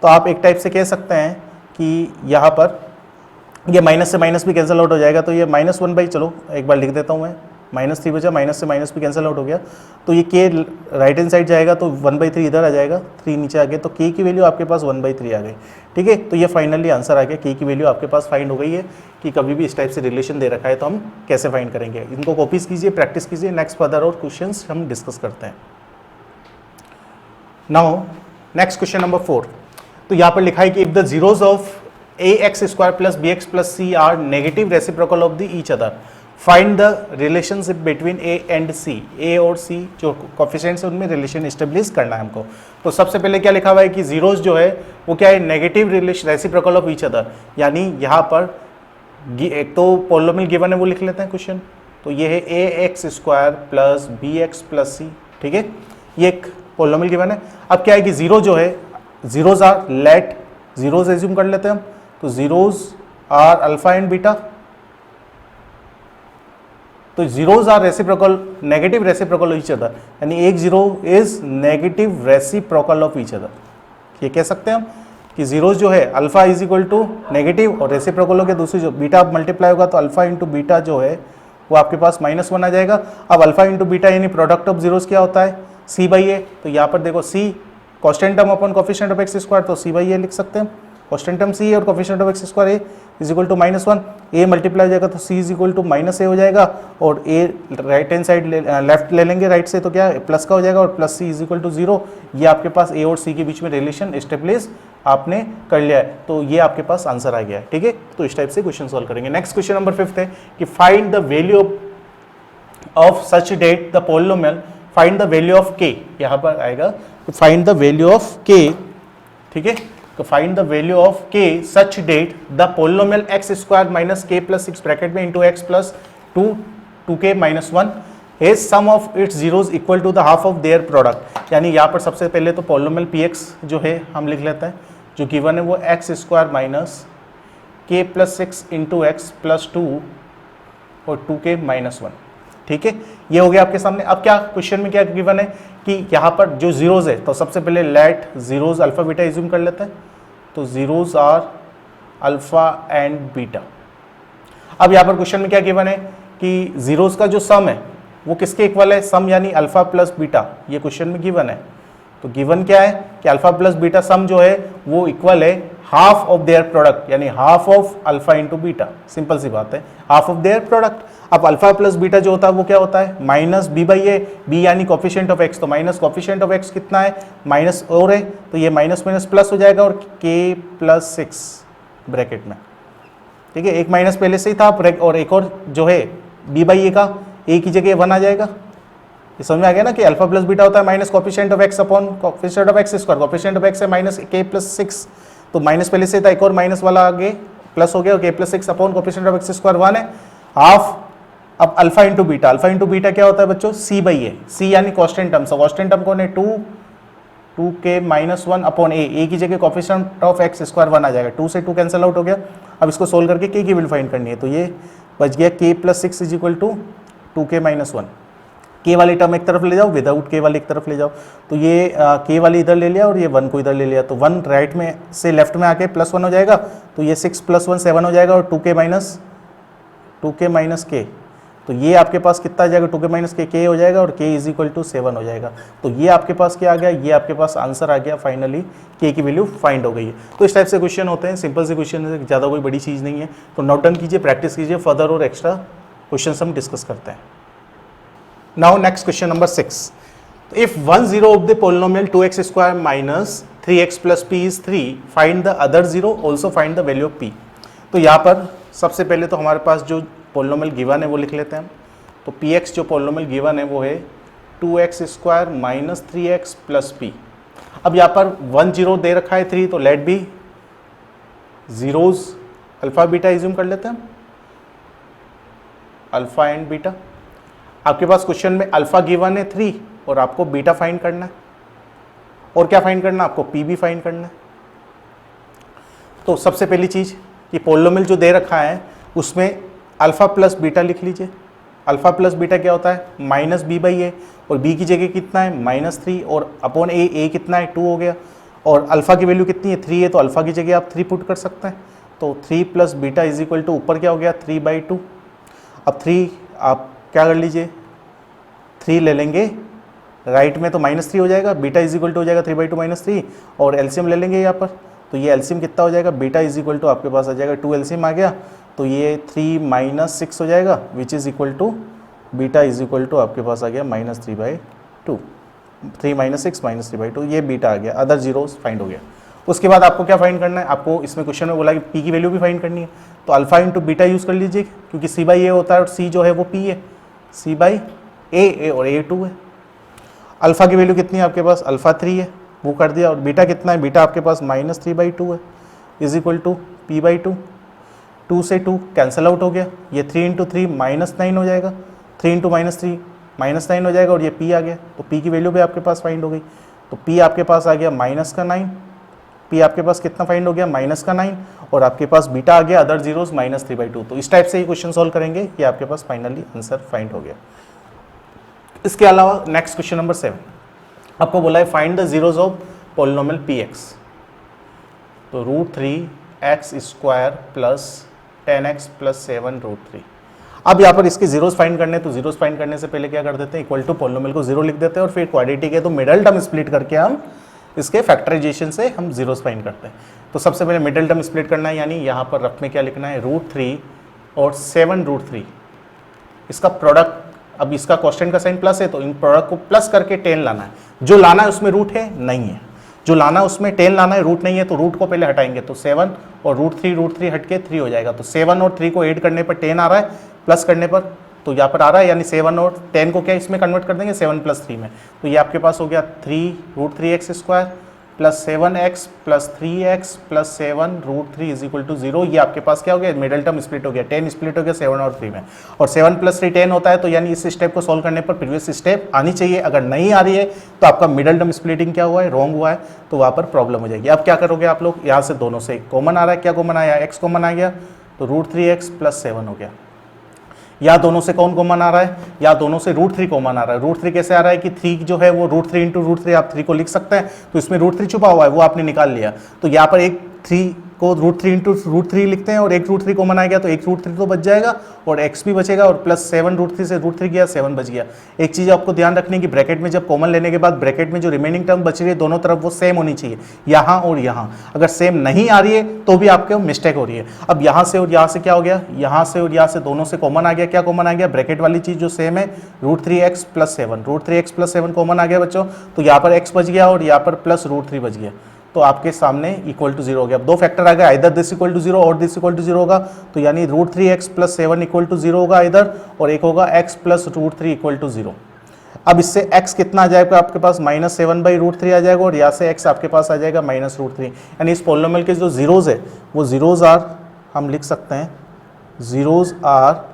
तो आप एक टाइप से कह सकते हैं कि यहाँ पर ये माइनस से माइनस भी कैंसिल आउट हो जाएगा। तो ये -1/, चलो एक बार लिख देता हूँ मैं, -3 बचा, माइनस से माइनस भी कैंसिल आउट हो गया। तो ये k राइट हैंड साइड जाएगा तो 1/3 इधर आ जाएगा, 3 नीचे आ गया, तो k की वैल्यू आपके पास 1/3 आ गई। ठीक है, तो ये फाइनली आंसर आ गया, k की वैल्यू आपके पास फाइंड हो गई है। कि कभी भी इस टाइप से रिलेशन दे रखा है तो हम कैसे फाइंड करेंगे, इनको कॉपीज कीजिए, प्रैक्टिस कीजिए। नेक्स्ट फर्दर और क्वेश्चन हम डिस्कस करते हैं। Now next question number 4। तो यहाँ पर लिखा है कि if the zeros of ax² + bx + c are negative reciprocal of the each other, find the relationship between a and c। a और c जो कोफिशिएंट्स है उनमें रिलेशन एस्टेब्लिश करना है हमको। तो सबसे पहले क्या लिखा हुआ है कि जीरोस जो है वो क्या है, negative reciprocal of each other. यानी यहाँ पर एक तो पॉलिनोमियल गिवन है वो लिख लेते हैं क्वेश्चन। तो ये है ax² + bx + c। ठीक है, ये एक पॉलिनोमियल गिवन है। अब क्या है कि जीरो जो है, zeros are, let zeros assume कर लेते हैं हम। तो zeros are alpha and beta. तो zeros are reciprocal, negative reciprocal of each other, यानी एक zero is negative reciprocal of each other. ये कह सकते हैं हम कि जीरोस जो है alpha is equal to negative, और रेसिप्रोकल हो गया दूसरी जो बीटा मल्टीप्लाई होगा तो अल्फा इंटू बीटा जो है वो आपके पास -1 आ जाएगा। अब अल्फा इंटू बीटा यानी प्रोडक्ट ऑफ जीरोस क्या होता है, C/A। तो यहाँ पर देखो c constant term upon coefficient of x², तो C/A लिख सकते हैं। कॉन्स्टेंट टर्म c और coefficient of x² a is equal to -1, a multiply हो जाएगा तो c is equal to -a हो जाएगा, और a right hand side left ले लेंगे राइट से तो क्या प्लस का हो जाएगा, और plus c is equal to 0। ये आपके पास a और c के बीच में रिलेशन एस्टेब्लिश आपने कर लिया है, तो ये आपके पास आंसर आ गया है। ठीक है, तो इस टाइप से क्वेश्चन सॉल्व करेंगे। नेक्स्ट क्वेश्चन नंबर 5 है कि find the value of such that the polynomial, find the value of k। यहाँ पर आएगा तो find the value of k। ठीक है, तो find the value of k such that the polynomial x² - k + 6 bracket में into x + 2k - 1 is sum of its zeros equal to the half of their product। यानी यहाँ पर सबसे पहले तो पॉलिनोमियल px जो है हम लिख लेते हैं, जो गिवन है वो x² - k + 6 इंटू x + 2 और 2k - 1। ठीक है, ये हो गया आपके सामने। अब क्या क्वेश्चन में क्या गिवन है कि यहाँ पर जो जीरोस है, तो सबसे पहले let zeros alpha beta assume कर लेते हैं। तो zeros are alpha and beta. अब यहाँ पर क्वेश्चन में क्या गिवन है कि जीरोस का जो सम है वो किसके इक्वल है, सम यानी अल्फा प्लस बीटा, ये क्वेश्चन में गिवन है। तो गिवन क्या है कि अल्फा प्लस बीटा सम जो है वो इक्वल है हाफ ऑफ देयर प्रोडक्ट, यानी half of alpha into beta. Simple सी बात है, हाफ ऑफ देयर प्रोडक्ट। अब अल्फा प्लस बीटा जो होता है वो क्या होता है, -b/a, b यानी कोफिशिएंट ऑफ x, तो माइनस कोफिशिएंट ऑफ x कितना है, माइनस और है, तो ये माइनस माइनस प्लस हो जाएगा, और k + 6 ब्रैकेट में। ठीक है, एक माइनस पहले से ही था, और एक और जो है b/a का a की जगह 1 आ जाएगा। ये समझ में आ गया ना कि अल्फा प्लस बीटा होता है minus coefficient of x upon coefficient of X square, coefficient of x है माइनस के प्लस 6, तो माइनस पहले से था, एक और माइनस वाला आगे प्लस हो गया, और के plus 6 upon coefficient of X square 1 है, हाफ। अब अल्फा इंटू बीटा क्या होता है बच्चों, सी बाई ए, सी यानी कॉन्स्टेंट टर्म, सो कॉन्स्टेंट टर्म कौन है 2 के माइनस 1 अपॉन ए की जगह कॉफिशिएंट ऑफ एक्स स्क्वायर 1 आ जाएगा, 2 से 2 कैंसिल आउट हो गया। अब इसको सोल्व करके के की वैल्यू फाइंड करनी है, तो ये बच गया k plus 6 is equal to 2 minus 1। K वाली टर्म एक तरफ ले जाओ, विदाउट के वाली एक तरफ ले जाओ, तो ये के वाली इधर ले लिया और ये 1 को इधर ले लिया, तो 1 राइट में से लेफ्ट में आके प्लस 1 हो जाएगा, तो ये 6 प्लस 1 7 हो जाएगा, और 2 के माइनस के, तो ये आपके पास कितना आ जाएगा, 2 के माइनस के हो जाएगा, और के इज इक्वल टू 7 हो जाएगा। तो ये आपके पास क्या आ गया, ये आपके पास आंसर आ गया, फाइनली के की वैल्यू फाइंड हो गई है। तो इस टाइप से क्वेश्चन होते हैं, सिंपल से क्वेश्चन है, ज़्यादा कोई बड़ी चीज़ नहीं है। तो नोट डाउन कीजिए, प्रैक्टिस कीजिए, फर्दर और एक्स्ट्रा क्वेश्चन हम डिस्कस करते हैं। Now next question number 6, if 1 0 of the polynomial 2x square minus 3x plus p is 3, find the other 0, also find the value of p। तो यहाँ पर सबसे पहले तो हमारे पास जो पोलिनोमियल गिवन है वो लिख लेते हैं। तो px जो पोलिनोमियल गिवन है वो है 2x square minus 3x plus p। अब यहाँ पर 1 0 दे रखा है 3, तो let be zeros alpha beta assume कर लेते हैं, अल्फा एंड बीटा। आपके पास क्वेश्चन में अल्फा गिवन है 3 और आपको बीटा फाइंड करना है, और क्या फाइंड करना है आपको, पी भी फाइंड करना है। तो सबसे पहली चीज कि पोलिनोमियल जो दे रखा है उसमें अल्फा प्लस बीटा लिख लीजिए। अल्फा प्लस बीटा क्या होता है, माइनस बी बाई ए, और बी की जगह कितना है -3, और अपॉन ए कितना है 2 हो गया, और अल्फा की वैल्यू कितनी है 3 है, तो अल्फा की जगह आप 3 पुट कर सकते हैं। तो 3 plus beta is equal to ऊपर क्या हो गया 3/2। अब 3 आप क्या कर लीजिए, 3 ले लेंगे राइट में तो -3 हो जाएगा, बीटा इज इक्वल टू हो जाएगा 3/2 -3, और एलसीएम ले लेंगे यहाँ पर, तो ये एलसीएम कितना हो जाएगा, बीटा इज इक्वल टू आपके पास आ जाएगा 2 एलसीएम आ गया, तो ये 3 - 6 हो जाएगा, which is equal to beta is equal to आपके पास आ गया -3/2, 3 - 6 -3/2, ये बीटा आ गया, अदर जीरोस फाइंड हो गया। उसके बाद आपको क्या फाइंड करना है, आपको इसमें क्वेश्चन में बोला कि पी की वैल्यू भी फाइंड करनी है, तो अल्फा इंटू बीटा यूज़ कर लीजिए, क्योंकि सी बाई ए होता है और सी जो है वो पी है, सी बाई ए और ए 2 है। अल्फा की वैल्यू कितनी है आपके पास, अल्फा 3 है, वो कर दिया, और बीटा कितना है, बीटा आपके पास -3/2 है, इज इक्वल टू p/2, 2 से 2 कैंसिल आउट हो गया, ये 3 × 3 -9 हो जाएगा, 3 × -3 -9 हो जाएगा, और ये p आ गया, तो p की वैल्यू भी आपके पास फाइंड हो गई। तो p आपके पास आ गया -9, p आपके पास कितना फाइंड हो गया -9, और आपके पास बीटा आ गया अदर जीरोस -3/2। तो इस टाइप से ही क्वेश्चन सॉल्व करेंगे, ये आपके पास फाइनली आंसर फाइंड हो गया। इसके अलावा नेक्स्ट क्वेश्चन नंबर 7, आपको बोला है find the zeros of polynomial px। तो √3x² प्लस 10x प्लस 7 √3। अब यहाँ पर इसके जीरोस फाइंड करने, तो जीरोस फाइंड करने से पहले क्या कर देते हैं, इक्वल टू पोलिनोमियल को 0 लिख देते हैं, और फिर क्वाड्रेटिक है तो मिडल टर्म स्प्लिट करके हम इसके फैक्टराइजेशन से हम जीरोस फाइंड करते हैं। तो सबसे पहले मिडल टर्म स्प्लिट करना है, यानी यहाँ पर रफ में क्या लिखना है, √3 और 7 √3, इसका प्रोडक्ट। अब इसका कॉन्स्टेंट का साइन प्लस है, तो इन प्रोडक्ट को प्लस करके 10 लाना है, जो लाना है उसमें रूट है नहीं है, जो लाना है उसमें 10 लाना है, रूट नहीं है, तो रूट को पहले हटाएंगे, तो 7 और √3 हट के 3 हो जाएगा, तो 7 और 3 को ऐड करने पर 10 आ रहा है, प्लस करने पर तो यहाँ पर आ रहा है, यानी 7 और 10 को क्या इसमें कन्वर्ट कर देंगे 7 + 3 में, तो ये आपके पास हो गया 3√3x² plus 7x plus 3x plus 7 √3 is equal to 0। ये आपके पास क्या हो गया, मिडल टर्म स्प्लिट हो गया, 10 स्प्लिट हो गया 7 और 3 में, और 7 + 3 10 होता है, तो यानी इस स्टेप को सॉल्व करने पर प्रीवियस स्टेप आनी चाहिए। अगर नहीं आ रही है तो आपका मिडल टर्म स्प्लिटिंग क्या हुआ है, रॉन्ग हुआ है, तो वहाँ पर प्रॉब्लम हो जाएगी। अब क्या करोगे आप लोग, यहाँ से दोनों से कॉमन आ रहा है, क्या कॉमन आया, x कॉमन आ गया, तो √3x प्लस 7 हो गया। या दोनों से कौन कॉमन आ रहा है, या दोनों से √3 कॉमन आ रहा है। √3 कैसे आ रहा है कि 3 जो है वो √3 × √3 आप 3 को लिख सकते हैं, तो इसमें √3 छुपा हुआ है, वो आपने निकाल लिया, तो यहाँ पर एक 3 को √3 × √3 लिखते हैं, और एक √3 कॉमन आ गया, तो एक √3 तो बच जाएगा, और x भी बचेगा, और प्लस 7 √3 से √3 गया, 7 बच गया। एक चीज़ आपको ध्यान रखनी कि ब्रैकेट में जब कॉमन लेने के बाद ब्रैकेट में जो रिमेनिंग टर्म बच रही है दोनों तरफ वो सेम होनी चाहिए, यहाँ और यहाँ। अगर सेम नहीं आ रही है तो भी आपके मिस्टेक हो रही है। अब यहाँ से और यहाँ से क्या हो गया, यहाँ से और यहाँ से दोनों से कॉमन आ गया, क्या कॉमन आ गया, ब्रैकेट वाली चीज़ जो सेम है, √3x plus 7, √3x plus 7 common आ गया बच्चों, तो यहाँ पर x बच गया और यहाँ पर प्लस √3 बच गया, तो आपके सामने इक्वल टू 0 हो गया। अब 2 फैक्टर आ गया, इधर दिस इक्वल टू 0 और दिस इक्वल टू 0 होगा, तो यानी √3x प्लस 7 इक्वल टू 0 होगा इधर, और एक होगा x प्लस √3 इक्वल टू 0। अब इससे x कितना आ जाएगा आपके पास -7/√3 आ जाएगा, और यहाँ से x आपके पास आ जाएगा -√3। यानी इस पोलिनोमियल के जो जीरोज है वो जीरोज आर, हम लिख सकते हैं जीरोज आर,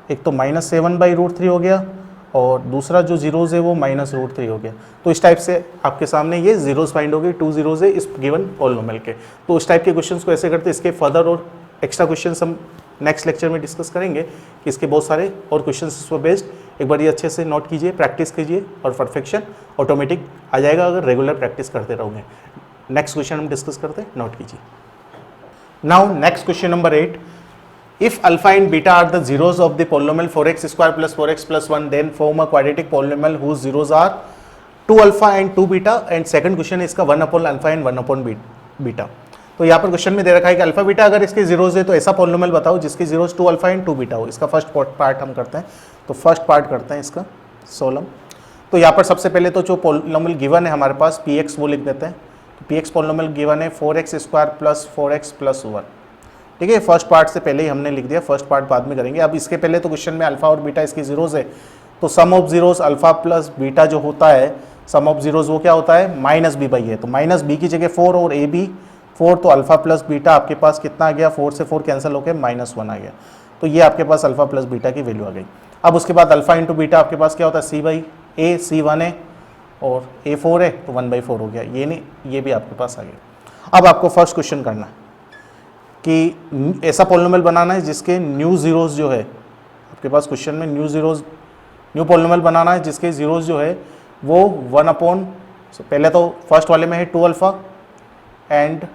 एक तो -7/√3 हो गया और दूसरा जो जीरोज है वो -√3 हो गया। तो इस टाइप से आपके सामने ये जीरोज फाइंड हो गए, 2 जीरोज है इस गिवन पोलिनोमियल के। तो इस टाइप के क्वेश्चंस को ऐसे करते हैं। इसके फर्दर और एक्स्ट्रा क्वेश्चंस हम नेक्स्ट लेक्चर में डिस्कस करेंगे कि इसके बहुत सारे और क्वेश्चंस इस पर बेस्ड। एक बार ये अच्छे से नोट कीजिए, प्रैक्टिस कीजिए, और परफेक्शन ऑटोमेटिक आ जाएगा अगर रेगुलर प्रैक्टिस करते रहोगे। नेक्स्ट क्वेश्चन हम डिस्कस करते हैं, नोट कीजिए। Now next question number 8, if alpha and beta are the zeros of the polynomial 4x square plus 4x plus 1 then form a quadratic polynomial whose zeros are 2 alpha and 2 beta, and second question है इसका 1 upon alpha and 1 upon beta। तो यहाँ पर question में दे रखा है कि alpha beta अगर इसके जीरोज है तो ऐसा पोलिनोमियल बताओ जिसके जीरोज 2 अल्फा एंड 2 बीटा हो। इसका फर्स्ट पार्ट हम करते हैं। तो फर्स्ट पार्ट करते हैं इसका सोलम। तो यहाँ पर सबसे पहले तो जो पोलिनोमियल गिवन है हमारे पास px वो लिख देते हैं। तो px पोलिनोमियल गिवन है 4x square plus 4x plus 1। ठीक है, फर्स्ट पार्ट से पहले ही हमने लिख दिया, फर्स्ट पार्ट बाद में करेंगे। अब इसके पहले तो क्वेश्चन में अल्फा और बीटा इसकी जीरोज है, तो sum of zeros alpha plus beta जो होता है, सम ऑफ जीरोज वो क्या होता है -b/a है। तो -b की जगह 4 और a b 4, तो अल्फा प्लस बीटा आपके पास कितना आ गया, 4 से 4 कैंसिल होकर -1 आ गया। तो ये आपके पास अल्फा प्लस बीटा की वैल्यू आ गई। अब उसके बाद अल्फा इंटू बीटा आपके पास क्या होता है c/a, c 1 है और a 4 है, तो 1/4 हो गया। ये नहीं, ये भी आपके पास आ गया। अब आपको फर्स्ट क्वेश्चन करना है कि ऐसा पोलिनोमियल बनाना है जिसके न्यू जीरोज जो है आपके पास, क्वेश्चन में न्यू पोलिनोमियल बनाना है जिसके जीरोज जो है वो 1 अपॉन, पहले तो फर्स्ट वाले में है 2 अल्फा एंड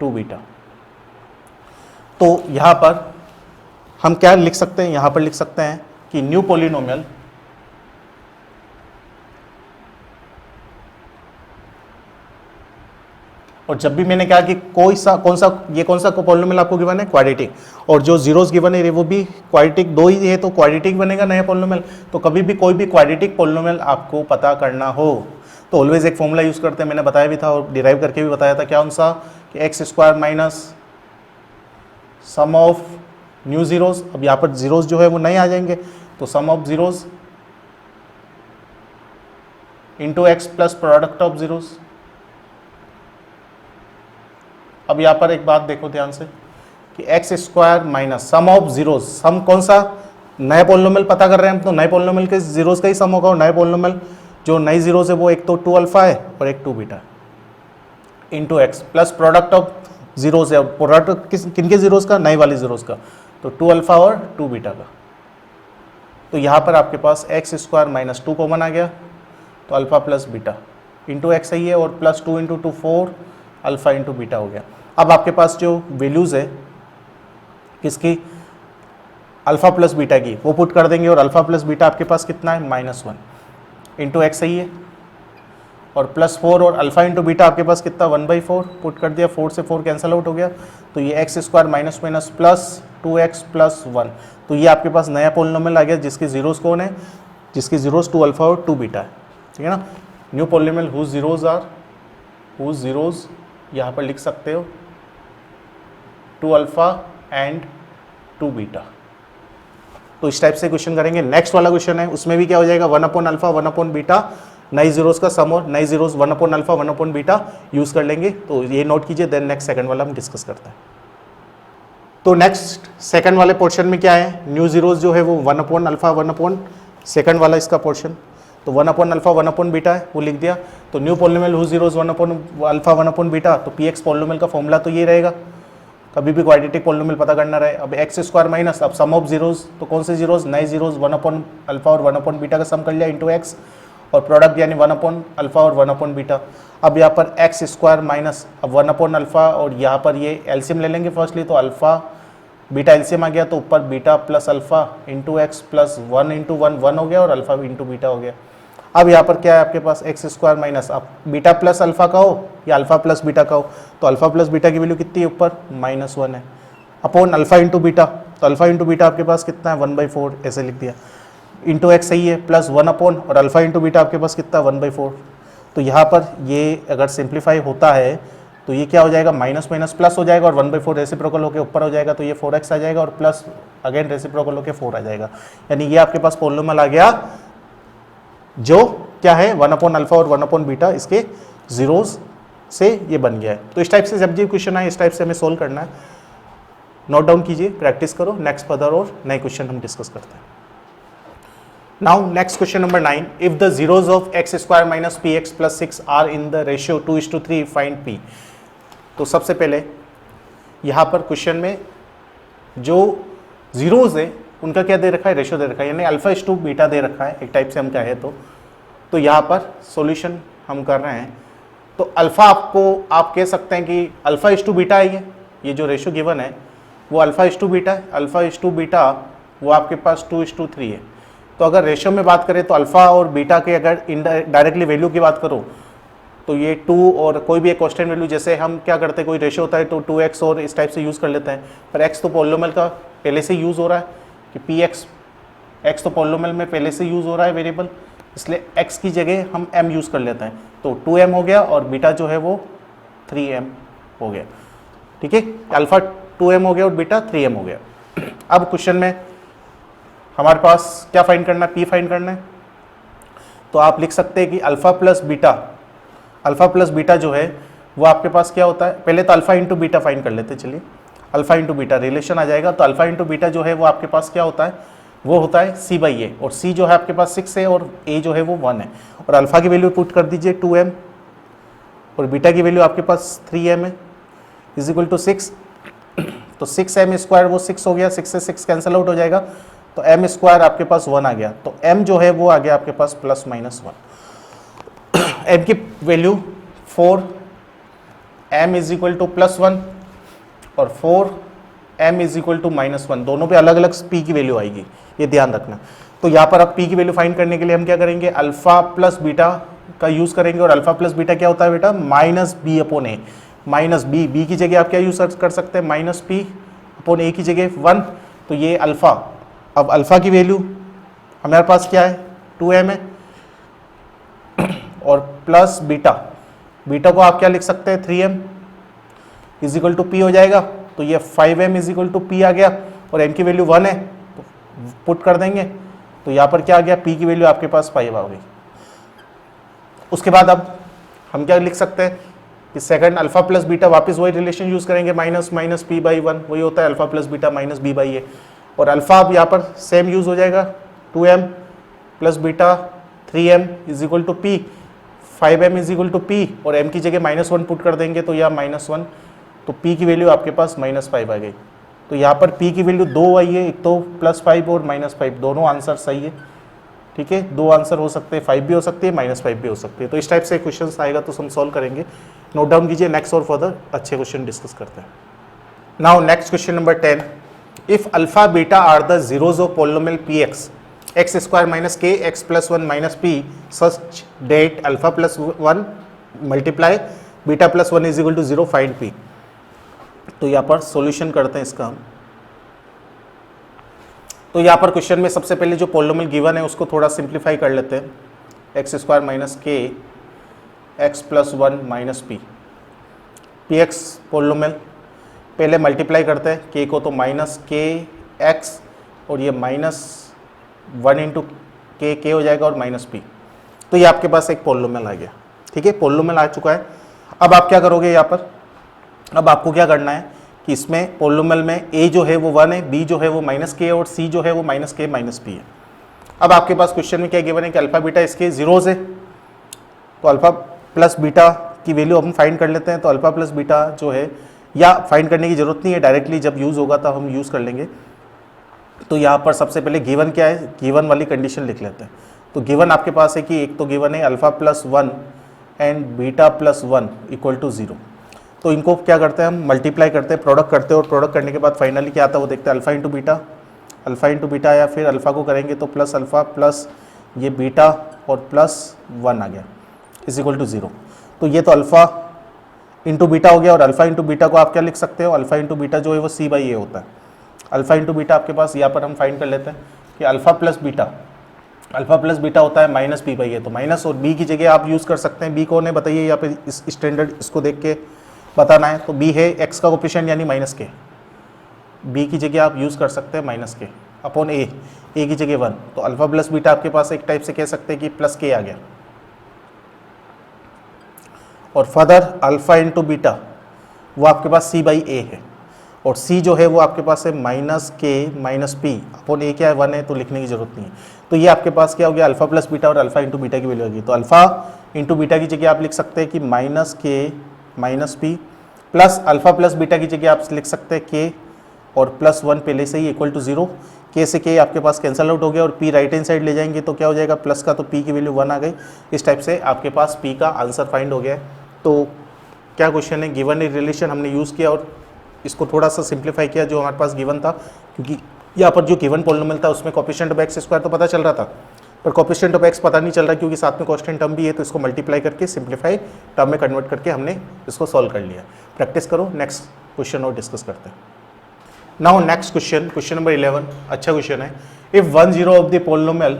2 बीटा। तो यहाँ पर हम क्या लिख सकते हैं, यहाँ पर लिख सकते हैं कि न्यू पोलिनोमियल और जब भी मैंने कहा कि कौन सा पोलिनोमियल आपको गिवन है क्वाड्रेटिक, और जो जीरोस गिवन है वो भी क्वाड्रेटिक 2 ही है, तो क्वाड्रेटिक बनेगा नया पोलिनोमियल। तो कभी भी कोई भी क्वाड्रेटिक पोलिनोमियल आपको पता करना हो तो ऑलवेज एक फॉर्मूला यूज करते हैं, मैंने बताया भी था और डिराइव करके भी बताया था, क्या उनसा कि x square minus sum of new zeros. अब यहाँ पर जीरोस जो है वो नहीं आ जाएंगे, तो sum of zeros into x plus product of zeros. अब यहाँ पर एक बात देखो ध्यान से कि x square minus sum of zeros, sum कौन सा नया पोलिनोमियल पता कर रहे हैं हम, तो नए पोलिनोमियल के जीरोस का ही सम होगा। और नए पोलिनोमियल जो नई जीरोस है वो एक तो 2 अल्फा है और एक 2 beta into x plus product of zeros है। प्रोडक्ट किनके जीरोस का, नए वाले जीरोस का, तो 2 अल्फा और 2 बीटा का। तो यहाँ पर आपके पास एक्स स्क्वायर माइनस 2 कॉमन आ गया, तो alpha plus beta into x सही है, और plus 2 into 2 4 alpha into beta हो गया। अब आपके पास जो वैल्यूज है किसकी, अल्फा प्लस बीटा की, वो पुट कर देंगे, और अल्फा प्लस बीटा आपके पास कितना है -1 इंटू एक्स सही है, और प्लस 4 और अल्फा इंटू बीटा आपके पास कितना 1/4 पुट कर दिया, 4 से 4 कैंसिल आउट हो गया। तो ये x square minus minus plus 2x plus 1। तो ये आपके पास नया पोलिनोमियल आ गया जिसके जीरोस कौन है, जिसके जीरोस 2 अल्फा और 2 बीटा है। ठीक है ना, न्यू पोलिनोमियल हुज जीरोज यहाँ पर लिख सकते हो 2 अल्फा एंड 2 बीटा। तो इस टाइप से क्वेश्चन करेंगे। नेक्स्ट वाला क्वेश्चन है, उसमें भी क्या हो जाएगा 1 अपॉन अल्फा 1 अपॉन बीटा, नई जीरोस का सम और नई zeros 1 upon alpha 1 upon beta use कर लेंगे। तो ये नोट कीजिए, देन नेक्स्ट सेकंड वाला हम डिस्कस करते हैं। तो नेक्स्ट सेकंड वाले पोर्शन में क्या है, न्यू जीरोस जो है वो 1 अपॉन अल्फा 1 अपॉन सेकंड वाला इसका पोर्शन, तो 1 अपॉन अल्फा 1 अपॉन बीटा है वो लिख दिया। तो new polynomial whose zeros 1 upon alpha 1 upon beta, तो पी एक्स पोलिनोमियल का फॉर्मूला तो ये रहेगा, कभी भी क्वाड्रेटिक पोलिनोमियल पता करना रहे। अब एक्स स्क्वायर माइनस, अब सम ऑफ जीरोस, तो कौन से जीरोस, नए जीरोस 1 अपॉन अल्फा और 1 अपॉन बीटा का सम कर लिया इंटू एक्स, और प्रोडक्ट यानी 1 अपॉन अल्फा और 1 अपॉन बीटा। अब यहाँ पर एक्स स्क्वायर माइनस अब 1 अपॉन अल्फा, और यहाँ पर ये एलसीएम ले लेंगे फर्स्टली, तो अल्फा बीटा एलसीएम आ गया, तो ऊपर beta plus alpha into x plus 1 into 1 1 हो गया, और अल्फा इंटू बीटा हो गया। अब यहाँ पर क्या है आपके पास एक्स स्क्वायर माइनस, अब बीटा प्लस अल्फा का हो या अल्फा प्लस बीटा का हो, तो अल्फा प्लस बीटा की वैल्यू कितनी है ऊपर -1 है, अपॉन अल्फा इंटू बीटा, तो अल्फा इंटू बीटा आपके पास कितना है 1/4 ऐसे लिख दिया, इंटू एक्स सही है, प्लस 1 अपॉन और अल्फा इंटू बीटा आपके पास कितना 1/4। तो यहाँ पर ये अगर सिंप्लीफाई होता है तो ये क्या हो जाएगा, माइनस माइनस प्लस हो जाएगा, और 1/4 रेसिप्रोकल होकर ऊपर हो जाएगा, तो ये 4x आ जाएगा, और प्लस अगेन रेसिप्रोकल होकर 4 आ जाएगा। यानी ये आपके पास पोलिनोमियल आ गया जो क्या है 1 अपॉन अल्फा और 1 अपॉन बीटा इसके जीरोस से ये बन गया है। तो इस टाइप से जब ये क्वेश्चन आए इस टाइप से हमें सोल्व करना है। नोट डाउन कीजिए, प्रैक्टिस करो, नेक्स्ट फर्दर और नए क्वेश्चन हम डिस्कस करते हैं। Now next question number 9, if the zeros of X square minus P X plus 6 are in the ratio 2:3 find P. तो सबसे पहले यहाँ पर क्वेश्चन में जो जीरोस है उनका क्या दे रखा है, रेशियो दे रखा है, यानी अल्फा इस टू बीटा दे रखा है, एक टाइप से हम कहें तो यहाँ पर सॉल्यूशन हम कर रहे हैं। तो अल्फा आपको आप कह सकते हैं कि अल्फा इस टू बीटा है, ये जो रेशियो गिवन है वो अल्फा इस टू बीटा है। अल्फा इस टू बीटा वो आपके पास 2:3 है। तो अगर रेशियो में बात करें तो अल्फा और बीटा के अगर डायरेक्टली वैल्यू की बात करो तो ये 2 और कोई भी एक कांस्टेंट वैल्यू, जैसे हम क्या करते हैं कोई रेशियो होता है तो 2x और इस टाइप से यूज़ कर लेते हैं, पर x तो पॉलिनोमियल का पहले से यूज़ हो रहा है कि x तो पॉलिनोमियल में पहले से यूज़ हो रहा है वेरिएबल, इसलिए x की जगह हम m यूज़ कर लेते हैं। तो 2m हो गया और बीटा जो है वो 3m हो गया। ठीक है, अल्फा 2m हो गया और बीटा 3m हो गया। अब क्वेश्चन में हमारे पास क्या फाइंड करना है, p फाइंड करना है। तो आप लिख सकते हैं कि अल्फा प्लस बीटा जो है वो आपके पास क्या होता है, पहले तो अल्फा इंटू बीटा फाइंड कर लेते हैं। चलिए अल्फा इंटू बीटा रिलेशन आ जाएगा। तो अल्फा इंटू बीटा जो है वो आपके पास क्या होता है, वो होता है c/a, और c जो है आपके पास 6 है और a जो है वो 1 है। और अल्फा की वैल्यू पुट कर दीजिए 2m और बीटा की वैल्यू आपके पास 3m है, इज इक्वल टू 6। तो 6m स्क्वायर वो 6 हो गया, 6 से 6 कैंसिल आउट हो जाएगा, तो m स्क्वायर आपके पास 1 आ गया। तो m जो है वो आ गया आपके पास प्लस माइनस 1। m की value 4, m is equal two plus 1 और 4m is equal to minus 1, दोनों पे अलग अलग p की वैल्यू आएगी, ये ध्यान रखना। तो यहाँ पर अब p की वैल्यू फाइंड करने के लिए हम क्या करेंगे, अल्फा प्लस बीटा का यूज करेंगे। और अल्फा प्लस बीटा क्या होता है बेटा, माइनस बी अपॉन ए। माइनस बी की जगह आप क्या यूज कर सकते हैं, माइनस पी अपॉन ए की जगह 1। तो ये अल्फा, अब अल्फा की वैल्यू हमारे पास क्या है 2m है, और प्लस बीटा को आप क्या लिख सकते हैं 3m is equal to P हो जाएगा। तो ये 5m is equal to P आ गया, और m की वैल्यू 1 है तो पुट कर देंगे। तो यहाँ पर क्या आ गया, p की वैल्यू आपके पास 5 आ गई। उसके बाद अब हम क्या लिख सकते हैं कि सेकंड अल्फा प्लस बीटा, वापस वही रिलेशन यूज करेंगे, माइनस p/1, वही होता है alpha plus beta minus b/a। और अल्फा अब यहाँ पर सेम यूज हो जाएगा, 2m plus beta 3m is equal to p, 5m is equal to p, और m की जगह -1 पुट कर देंगे तो यह -1, तो p की वैल्यू आपके पास -5 आ गई। तो यहाँ पर p की वैल्यू 2 आई है, एक तो +5 और -5, दोनों आंसर सही है। ठीक है, 2 आंसर हो सकते हैं, 5 भी हो सकती है, -5 भी हो सकती है। तो इस टाइप से क्वेश्चन आएगा तो हम सॉल्व करेंगे। नोट डाउन कीजिए, नेक्स्ट और फर्दर अच्छे क्वेश्चन डिस्कस करते हैं। Now next question number 10, if alpha beta are the zeros of polynomial px x square minus k x plus 1 minus p such that alpha plus 1 multiply beta plus 1 is equal to 0 find p। तो यहाँ पर solution करते हैं इसका हम। तो यहाँ पर क्वेश्चन में सबसे पहले जो पॉलिनोमियल गिवन है उसको थोड़ा सिंप्लीफाई कर लेते हैं, एक्स स्क्वायर माइनस के x plus 1 minus P. P x polynomial पहले मल्टीप्लाई करते हैं के को, तो माइनस के एक्स और ये -1 इंटू के हो जाएगा और माइनस पी। तो ये आपके पास एक पॉलिनोमियल आ गया। ठीक है, पॉलिनोमियल आ चुका है। अब आप क्या करोगे यहाँ पर, अब आपको क्या करना है कि इसमें पॉलिनोमियल में a जो है वो 1 है, b जो है वो -k है, और c जो है वो -k माइनस p है। अब आपके पास क्वेश्चन में क्या गिवन है कि अल्फा बीटा इसके जीरोज है, तो अल्फा प्लस बीटा की वैल्यू हम फाइंड कर लेते हैं। तो अल्फा प्लस बीटा जो है, या फाइंड करने की जरूरत नहीं है, डायरेक्टली जब यूज़ होगा तो हम यूज़ कर लेंगे। तो यहाँ पर सबसे पहले गिवन क्या है, गिवन वाली कंडीशन लिख लेते हैं। तो गिवन आपके पास है कि एक तो गिवन है alpha plus 1 and beta plus 1 equal to 0। तो इनको क्या करते हैं हम, मल्टीप्लाई करते हैं, प्रोडक्ट करते हैं, और प्रोडक्ट करने के बाद फाइनली क्या आता है वो देखते हैं, अल्फा इंटू बीटा, या फिर अल्फा को करेंगे तो प्लस अल्फा प्लस ये बीटा और प्लस 1 आ गया इज इक्वल टू 0। तो ये तो अल्फा इंटू बीटा हो गया, और अल्फा इंटू बीटा को आप क्या लिख सकते हो, अल्फा इंटू बीटा जो है वो c/a होता है। अल्फा इंटू बीटा आपके पास यहाँ पर हम फाइंड कर लेते हैं कि अल्फा प्लस बीटा होता है माइनस p/a। तो माइनस और b की जगह आप यूज़ कर सकते हैं। b कौन है बताइए, यहाँ पे इस स्टैंडर्ड इसको देख के बताना है। तो b है x का कोफिशिएंट यानी -k, b की जगह आप यूज़ कर सकते हैं -k अपॉन a की जगह 1। तो अल्फा प्लस बीटा आपके पास एक टाइप से कह सकते हैं कि +k आ गया। और फर्दर अल्फा इंटू बीटा वो आपके पास c बाई ए है, और c जो है वो आपके पास है माइनस के माइनस पी अपॉन ए, क्या है 1 है तो लिखने की जरूरत नहीं है। तो ये आपके पास क्या हो गया अल्फा प्लस बीटा, और अल्फा इंटू बीटा की वैल्यू होगी, तो अल्फा इंटू बीटा की जगह आप लिख सकते हैं कि माइनस के minus P plus alpha plus beta की जगह आप लिख सकते हैं के और प्लस 1 पहले से ही इक्वल टू 0, के से के आपके पास कैंसल आउट हो गया, और p राइट हैंड साइड ले जाएंगे तो क्या हो जाएगा प्लस का, तो p की वैल्यू 1 आ गई। इस टाइप से आपके पास p का आंसर फाइंड हो गया है। तो क्या क्वेश्चन है, गिवन ए रिलेशन हमने यूज़ किया और इसको थोड़ा सा सिंप्लीफाई किया जो हमारे पास गिवन था, क्योंकि यहाँ पर जो गिवन पॉलिनोमियल था उसमें कोएफिशिएंट ऑफ एक्स स्क्वायर तो पता चल रहा था, पर कोएफिशिएंट ऑफ एक्स पता नहीं चल रहा क्योंकि साथ में कांस्टेंट टर्म भी है, तो इसको मल्टीप्लाई करके सिंप्लीफाई टर्म में कन्वर्ट करके हमने इसको सॉल्व कर लिया। प्रैक्टिस करो, नेक्स्ट क्वेश्चन और डिस्कस करते हैं। Now next question, question number 11, अच्छा क्वेश्चन है। इफ 1 0 ऑफ द पॉलिनोमियल,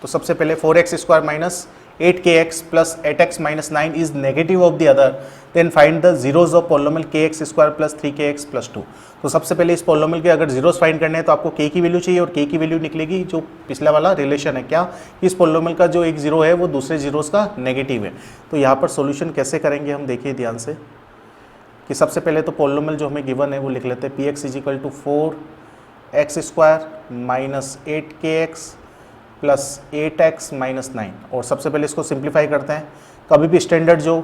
तो सबसे पहले 4x square minus 8kx plus 8x minus 9 is negative of the other, then find the zeros of polynomial kx square plus 3kx plus 2। तो सबसे पहले इस polynomial के अगर जीरोस फाइंड करने हैं तो आपको k की वैल्यू चाहिए, और k की वैल्यू निकलेगी जो पिछला वाला रिलेशन है, क्या इस पॉलिनोमियल का जो एक जीरो है वो दूसरे जीरोस का नेगेटिव है। तो यहाँ पर सोल्यूशन कैसे करेंगे हम देखिए ध्यान से, कि सबसे पहले तो पॉलिनोमियल जो हमें गिवन है वो लिख लेते हैं px is equal to 4x square minus 8kx plus 8x minus 9, और सबसे पहले इसको सिंप्लीफाई करते हैं। कभी भी स्टैंडर्ड जो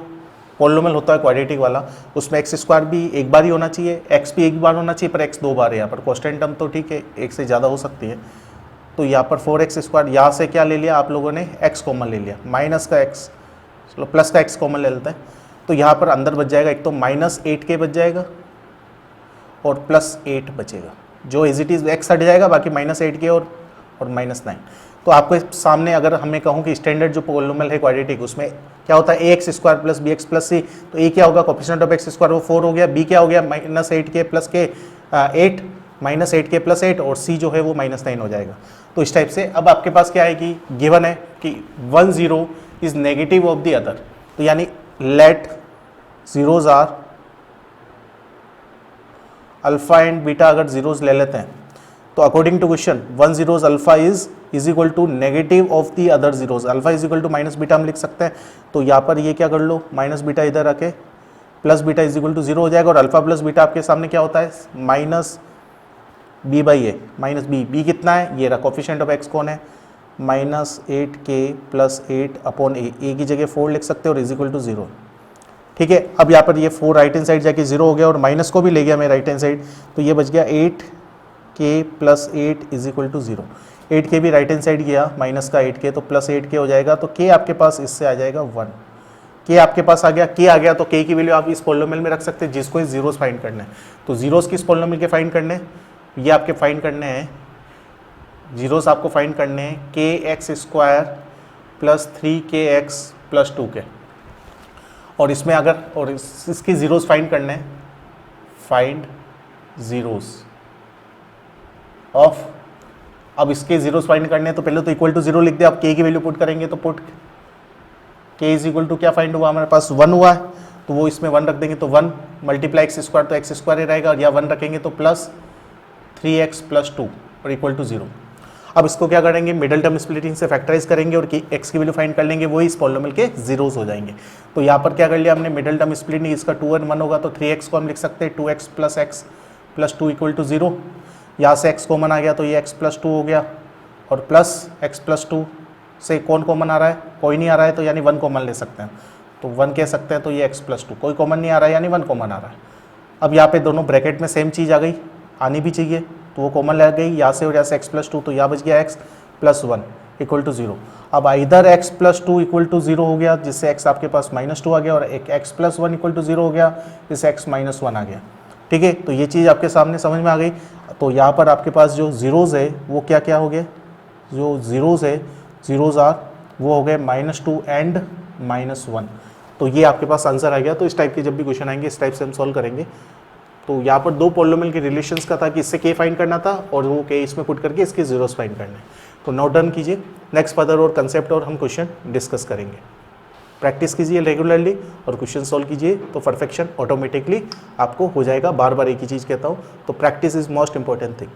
पॉलिनोमियल होता है क्वाड्रेटिक वाला, उसमें एक्स स्क्वायर भी एक बार ही होना चाहिए, एक्स भी एक बार होना चाहिए, पर एक्स 2 बार है। यहाँ पर कांस्टेंट टर्म तो ठीक है, एक से ज़्यादा हो सकती है। तो यहाँ पर 4x स्क्वायर, यहाँ से क्या ले लिया आप लोगों ने x कॉमन ले लिया, माइनस का x, चलो प्लस का x कॉमन ले लेते हैं। तो यहाँ पर अंदर बच जाएगा एक तो माइनस 8k बच जाएगा और प्लस 8 बचेगा, जो एज इट इज़ x हट जाएगा, बाकी माइनस 8k और माइनस 9। तो आपके सामने अगर हमें कहूँ कि स्टैंडर्ड जो पॉलिनोमियल है क्वाड्रेटिक, उसमें क्या होता है ax square plus bx plus c, तो a क्या होगा कोएफिशिएंट ऑफ x स्क्वायर वो 4 हो गया, b क्या हो गया minus 8k plus k 8 minus 8k plus 8, और c जो है वो माइनस 9 हो जाएगा। तो इस टाइप से अब आपके पास क्या है कि गिवन है कि 1 0 is negative of the other, तो यानी let zeros are alpha and beta, अगर जीरोज ले लेते हैं तो according to question 1 0 alpha is equal to negative of the other zeros, alpha is equal to minus beta हम लिख सकते हैं। तो यहाँ पर ये क्या कर लो, माइनस बीटा इधर रखे, plus beta is equal to 0 हो जाएगा, और अल्फा प्लस बीटा आपके सामने क्या होता है minus B by A, minus B कितना है ये रहा, कोएफिशिएंट ऑफ एक्स कौन है माइनस 8k प्लस 8 अपॉन ए की जगह 4 लिख सकते हो, और इज इक्वल टू 0। ठीक है, अब यहाँ पर ये 4 राइट हैंड साइड जाके 0 हो गया, और माइनस को भी ले गया मैं राइट हैंड साइड, तो ये बच गया 8k plus 8 is equal to 0। 8k भी राइट हैंड साइड गया, माइनस का 8k तो प्लस 8k हो जाएगा, तो k आपके पास इससे आ जाएगा 1, k आपके पास आ गया, k आ गया तो k की वैल्यू आप इस पॉलिनोमियल में रख सकते हैं जिसको इस जीरोस फाइंड करना है। तो जीरोस किस पॉलिनोमियल के फाइंड करने हैं, ये आपके फाइंड करने हैं, जीरोस आपको फाइंड करने हैं kx square plus 3kx plus 2k, और इसमें अगर और इसकी जीरोस फाइंड करने हैं, फाइंड जीरोस ऑफ, अब इसके जीरोस फाइंड करने हैं तो पहले तो इक्वल टू 0 लिख दे, अब k की वैल्यू पुट करेंगे तो put k is equal to क्या फाइंड हुआ हमारे पास 1 हुआ है, तो वो इसमें 1 रख देंगे, तो 1 मल्टीप्लाई एक्स स्क्वायर तो एक्स स्क्वायर ही रहेगा, और या 1 रखेंगे तो प्लस 3x प्लस 2 और इक्वल टू 0। अब इसको क्या करेंगे, मिडल टर्म स्प्लिटिंग से फैक्टराइज करेंगे और x की वैल्यू फाइंड कर लेंगे, वही इस पॉलिनोमियल के जीरोस हो जाएंगे। तो यहाँ पर क्या कर लिया हमने, मिडल टर्म स्प्लिटिंग, इसका 2 और 1 होगा तो 3x को हम लिख सकते हैं 2x प्लस 2 इक्वल टू 0। यहाँ से x कॉमन आ गया तो ये x प्लस 2 हो गया, और प्लस x प्लस 2 से कौन कॉमन आ रहा है, कोई नहीं आ रहा है, तो यानी 1 कॉमन ले सकते हैं, तो 1 कह सकते हैं, तो ये x प्लस 2 कोई कॉमन नहीं आ रहा है, यानी 1 कॉमन आ रहा है। अब यहाँ पे दोनों ब्रैकेट में सेम चीज़ आ गई, आनी भी चाहिए, तो वो कॉमन लग गई यहाँ से, और यहाँ से x प्लस 2, तो यहाँ बच गया x प्लस 1 इक्वल टू 0। अब इधर x प्लस 2 इक्वल टू 0 हो गया, जिससे x आपके पास माइनस 2 आ गया, और एक x प्लस 1 इक्वल टू 0 हो गया, जिससे x माइनस 1 आ गया। ठीक है, तो ये चीज़ आपके सामने समझ में आ गई। तो यहाँ पर आपके पास जो जीरोज़ है वो क्या क्या हो गए, जो जीरोज़ है, जीरोज़ आर वो हो गए -2 एंड -1। तो ये आपके पास आंसर आ गया। तो इस टाइप के जब भी क्वेश्चन आएंगे इस टाइप से हम सॉल्व करेंगे। तो यहाँ पर दो पॉलिनोमियल के रिलेशंस का था कि इससे k फाइंड करना था और वो k इसमें पुट करके इसके जीरोस फाइंड करने। तो नोट डाउन कीजिए, नेक्स्ट फर्दर और कंसेप्ट और हम क्वेश्चन डिस्कस करेंगे। प्रैक्टिस कीजिए रेगुलरली और क्वेश्चन सॉल्व कीजिए तो परफेक्शन ऑटोमेटिकली आपको हो जाएगा। बार बार एक ही चीज़ कहता हूँ, तो practice is most important thing.